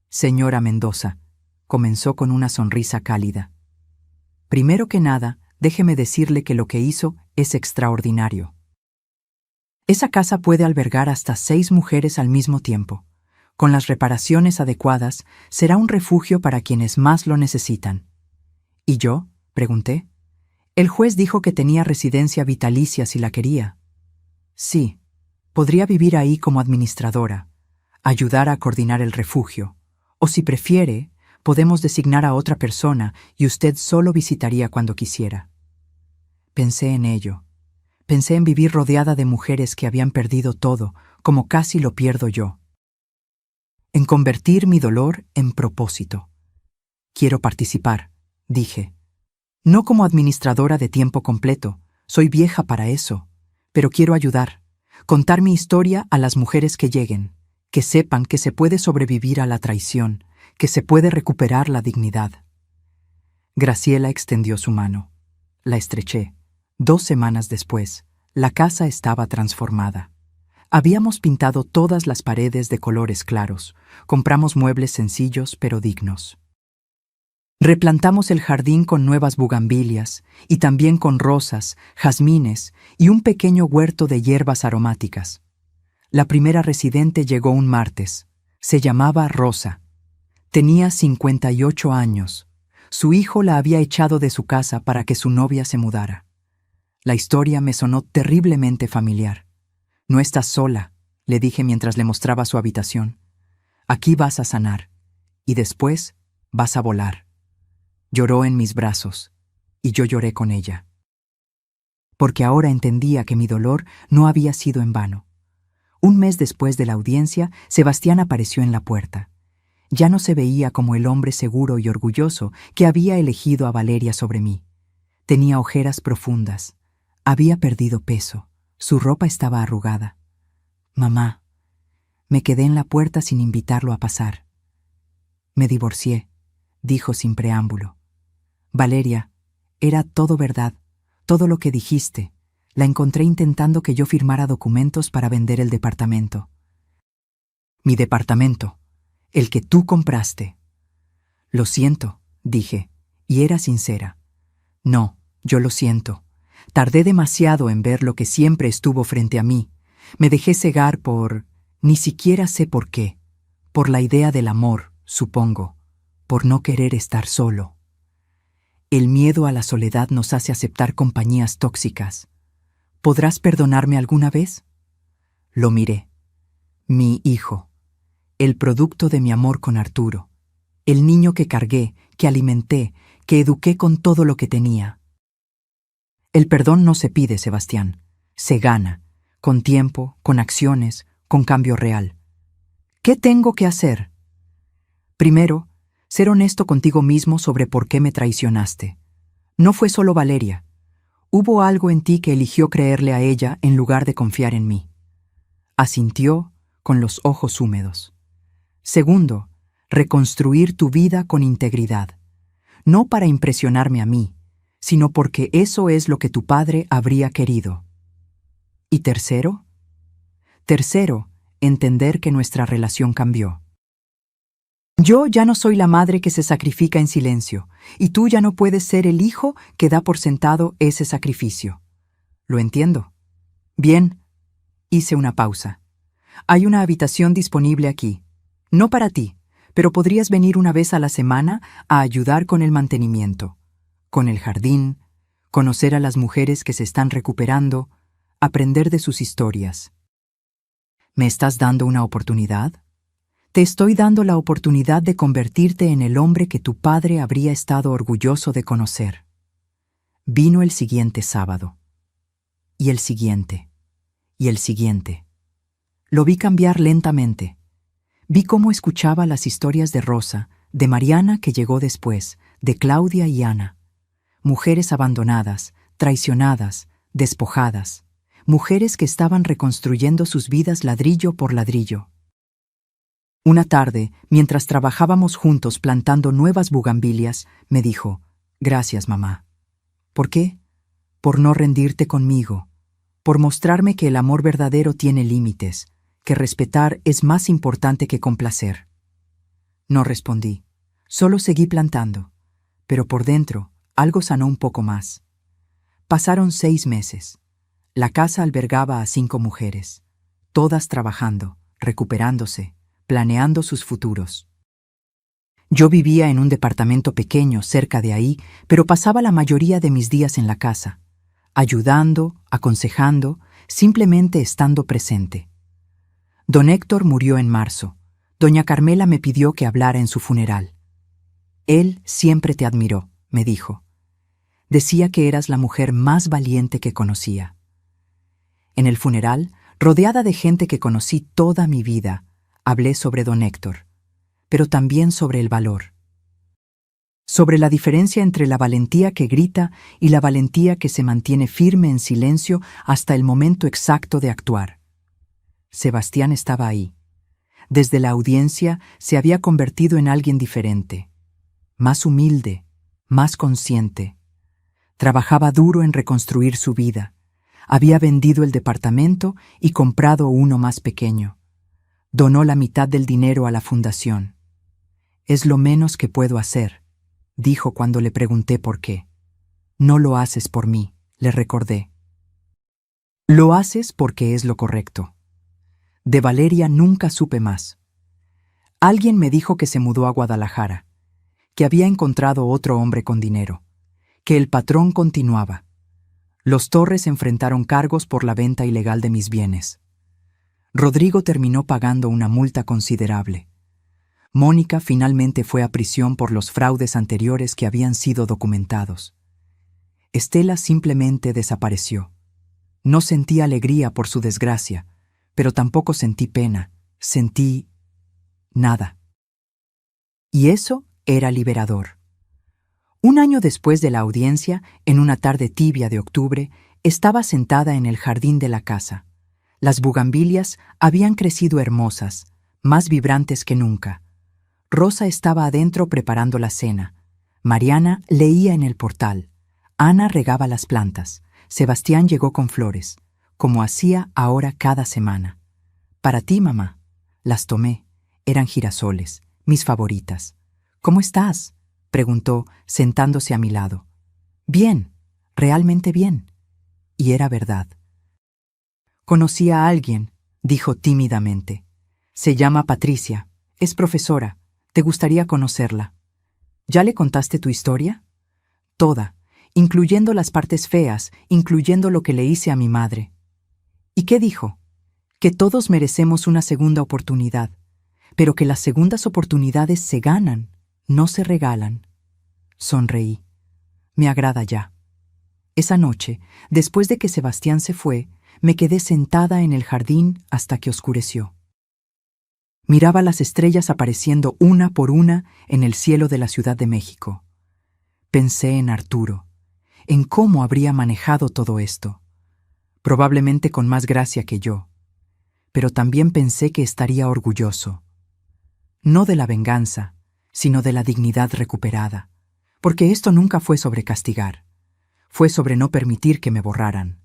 «Señora Mendoza», comenzó con una sonrisa cálida. «Primero que nada, déjeme decirle que lo que hizo es extraordinario. Esa casa puede albergar hasta 6 mujeres al mismo tiempo. Con las reparaciones adecuadas, será un refugio para quienes más lo necesitan». «¿Y yo?», pregunté. «El juez dijo que tenía residencia vitalicia si la quería». «Sí, podría vivir ahí como administradora, ayudar a coordinar el refugio, o si prefiere, podemos designar a otra persona y usted solo visitaría cuando quisiera». Pensé en ello. Pensé en vivir rodeada de mujeres que habían perdido todo, como casi lo pierdo yo. En convertir mi dolor en propósito. «Quiero participar», dije. «No como administradora de tiempo completo, soy vieja para eso, pero quiero ayudar, contar mi historia a las mujeres que lleguen, que sepan que se puede sobrevivir a la traición, que se puede recuperar la dignidad». Graciela extendió su mano. La estreché. 2 semanas después, la casa estaba transformada. Habíamos pintado todas las paredes de colores claros, compramos muebles sencillos pero dignos. Replantamos el jardín con nuevas bugambilias y también con rosas, jazmines y un pequeño huerto de hierbas aromáticas. La primera residente llegó un martes. Se llamaba Rosa. Tenía 58 años. Su hijo la había echado de su casa para que su novia se mudara. La historia me sonó terriblemente familiar. «No estás sola», le dije mientras le mostraba su habitación. «Aquí vas a sanar, y después vas a volar». Lloró en mis brazos, y yo lloré con ella. Porque ahora entendía que mi dolor no había sido en vano. Un mes después de la audiencia, Sebastián apareció en la puerta. Ya no se veía como el hombre seguro y orgulloso que había elegido a Valeria sobre mí. Tenía ojeras profundas. Había perdido peso. Su ropa estaba arrugada. «Mamá». Me quedé en la puerta sin invitarlo a pasar. «Me divorcié», dijo sin preámbulo. «Valeria, era todo verdad, todo lo que dijiste. La encontré intentando que yo firmara documentos para vender el departamento». «Mi departamento, el que tú compraste». «Lo siento», dije, y era sincera. «No, yo lo siento. Tardé demasiado en ver lo que siempre estuvo frente a mí. Me dejé cegar por... ni siquiera sé por qué. Por la idea del amor, supongo. Por no querer estar solo. El miedo a la soledad nos hace aceptar compañías tóxicas. ¿Podrás perdonarme alguna vez?». Lo miré. Mi hijo. El producto de mi amor con Arturo. El niño que cargué, que alimenté, que eduqué con todo lo que tenía. El perdón no se pide, Sebastián. Se gana, con tiempo, con acciones, con cambio real. ¿Qué tengo que hacer? Primero, ser honesto contigo mismo sobre por qué me traicionaste. No fue solo Valeria. Hubo algo en ti que eligió creerle a ella en lugar de confiar en mí. Asintió con los ojos húmedos. Segundo, reconstruir tu vida con integridad. No para impresionarme a mí, sino porque eso es lo que tu padre habría querido. ¿Y tercero? Tercero, entender que nuestra relación cambió. Yo ya no soy la madre que se sacrifica en silencio, y tú ya no puedes ser el hijo que da por sentado ese sacrificio. ¿Lo entiendo? Bien. Hice una pausa. Hay una habitación disponible aquí. No para ti, pero podrías venir una vez a la semana a ayudar con el mantenimiento, con el jardín, conocer a las mujeres que se están recuperando, aprender de sus historias. ¿Me estás dando una oportunidad? Te estoy dando la oportunidad de convertirte en el hombre que tu padre habría estado orgulloso de conocer. Vino el siguiente sábado. Y el siguiente. Y el siguiente. Lo vi cambiar lentamente. Vi cómo escuchaba las historias de Rosa, de Mariana que llegó después, de Claudia y Ana. Mujeres abandonadas, traicionadas, despojadas. Mujeres que estaban reconstruyendo sus vidas ladrillo por ladrillo. Una tarde, mientras trabajábamos juntos plantando nuevas bugambilias, me dijo: «Gracias, mamá». ¿Por qué? Por no rendirte conmigo, por mostrarme que el amor verdadero tiene límites, que respetar es más importante que complacer. No respondí, solo seguí plantando, pero por dentro algo sanó un poco más. Pasaron 6 meses. La casa albergaba a 5 mujeres, todas trabajando, recuperándose, planeando sus futuros. Yo vivía en un departamento pequeño cerca de ahí, pero pasaba la mayoría de mis días en la casa, ayudando, aconsejando, simplemente estando presente. Don Héctor murió en marzo. Doña Carmela me pidió que hablara en su funeral. Él siempre te admiró, me dijo. Decía que eras la mujer más valiente que conocía. En el funeral, rodeada de gente que conocí toda mi vida, hablé sobre don Héctor, pero también sobre el valor. Sobre la diferencia entre la valentía que grita y la valentía que se mantiene firme en silencio hasta el momento exacto de actuar. Sebastián estaba ahí. Desde la audiencia se había convertido en alguien diferente, más humilde, más consciente. Trabajaba duro en reconstruir su vida. Había vendido el departamento y comprado uno más pequeño. Donó la mitad del dinero a la fundación. «Es lo menos que puedo hacer», dijo cuando le pregunté por qué. «No lo haces por mí», le recordé. «Lo haces porque es lo correcto». De Valeria nunca supe más. Alguien me dijo que se mudó a Guadalajara, que había encontrado otro hombre con dinero, que el patrón continuaba. Los Torres enfrentaron cargos por la venta ilegal de mis bienes. Rodrigo terminó pagando una multa considerable. Mónica finalmente fue a prisión por los fraudes anteriores que habían sido documentados. Estela simplemente desapareció. No sentí alegría por su desgracia, pero tampoco sentí pena, sentí nada. Y eso era liberador. Un año después de la audiencia, en una tarde tibia de octubre, estaba sentada en el jardín de la casa. Las bugambilias habían crecido hermosas, más vibrantes que nunca. Rosa estaba adentro preparando la cena. Mariana leía en el portal. Ana regaba las plantas. Sebastián llegó con flores, como hacía ahora cada semana. «Para ti, mamá». Las tomé. Eran girasoles, mis favoritas. «¿Cómo estás?», preguntó, sentándose a mi lado. «Bien, realmente bien». Y era verdad. «Conocí a alguien», dijo tímidamente. «Se llama Patricia. Es profesora. ¿Te gustaría conocerla?» «¿Ya le contaste tu historia?» «Toda, incluyendo las partes feas, incluyendo lo que le hice a mi madre». «¿Y qué dijo?» «Que todos merecemos una segunda oportunidad, pero que las segundas oportunidades se ganan, no se regalan». Sonreí. Me agrada ya. Esa noche, después de que Sebastián se fue, me quedé sentada en el jardín hasta que oscureció. Miraba las estrellas apareciendo una por una en el cielo de la Ciudad de México. Pensé en Arturo, en cómo habría manejado todo esto, probablemente con más gracia que yo, pero también pensé que estaría orgulloso, no de la venganza, sino de la dignidad recuperada, porque esto nunca fue sobre castigar, fue sobre no permitir que me borraran.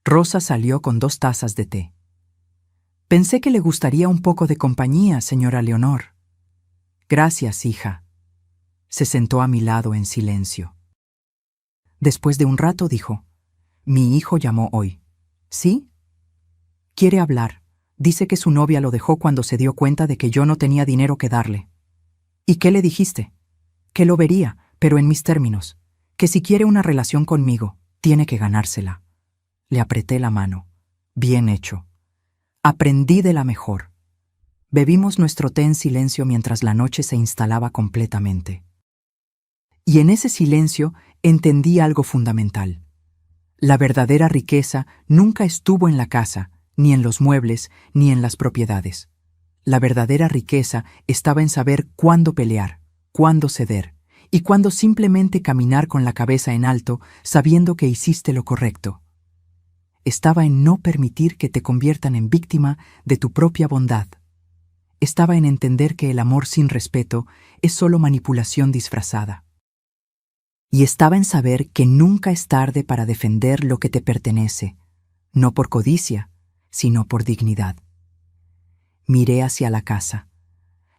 Rosa salió con 2 tazas de té. «Pensé que le gustaría un poco de compañía, señora Leonor». «Gracias, hija». Se sentó a mi lado en silencio. Después de un rato dijo: «Mi hijo llamó hoy». «¿Sí?» «Quiere hablar. Dice que su novia lo dejó cuando se dio cuenta de que yo no tenía dinero que darle». «¿Y qué le dijiste?» «Que lo vería, pero en mis términos. Que si quiere una relación conmigo, tiene que ganársela». Le apreté la mano. «Bien hecho». Aprendí de la mejor. Bebimos nuestro té en silencio mientras la noche se instalaba completamente. Y en ese silencio entendí algo fundamental. La verdadera riqueza nunca estuvo en la casa, ni en los muebles, ni en las propiedades. La verdadera riqueza estaba en saber cuándo pelear, cuándo ceder, y cuándo simplemente caminar con la cabeza en alto, sabiendo que hiciste lo correcto. Estaba en no permitir que te conviertan en víctima de tu propia bondad. Estaba en entender que el amor sin respeto es solo manipulación disfrazada. Y estaba en saber que nunca es tarde para defender lo que te pertenece, no por codicia, sino por dignidad. Miré hacia la casa,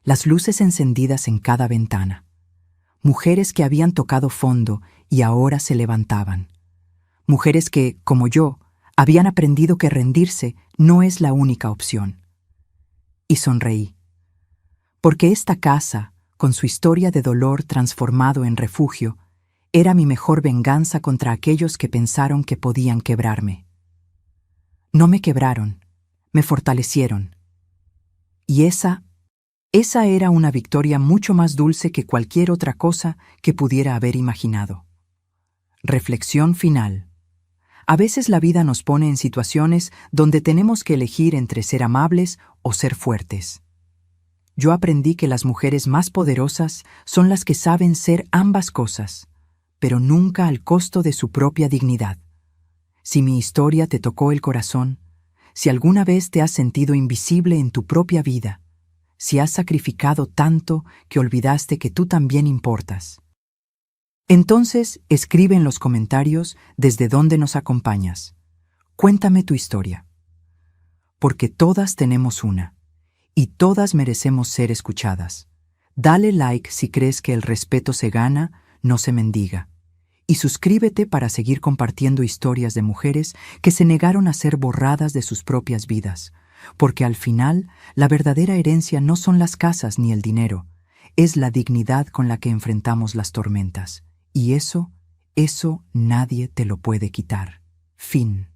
las luces encendidas en cada ventana, mujeres que habían tocado fondo y ahora se levantaban, mujeres que, como yo, habían aprendido que rendirse no es la única opción. Y sonreí, porque esta casa, con su historia de dolor transformado en refugio, era mi mejor venganza contra aquellos que pensaron que podían quebrarme. No me quebraron, me fortalecieron. Y esa era una victoria mucho más dulce que cualquier otra cosa que pudiera haber imaginado. Reflexión final. A veces la vida nos pone en situaciones donde tenemos que elegir entre ser amables o ser fuertes. Yo aprendí que las mujeres más poderosas son las que saben ser ambas cosas, pero nunca al costo de su propia dignidad. Si mi historia te tocó el corazón, si alguna vez te has sentido invisible en tu propia vida, si has sacrificado tanto que olvidaste que tú también importas, entonces escribe en los comentarios desde dónde nos acompañas. Cuéntame tu historia. Porque todas tenemos una, y todas merecemos ser escuchadas. Dale like si crees que el respeto se gana, no se mendiga. Y suscríbete para seguir compartiendo historias de mujeres que se negaron a ser borradas de sus propias vidas, porque al final la verdadera herencia no son las casas ni el dinero, es la dignidad con la que enfrentamos las tormentas. Y eso nadie te lo puede quitar. Fin.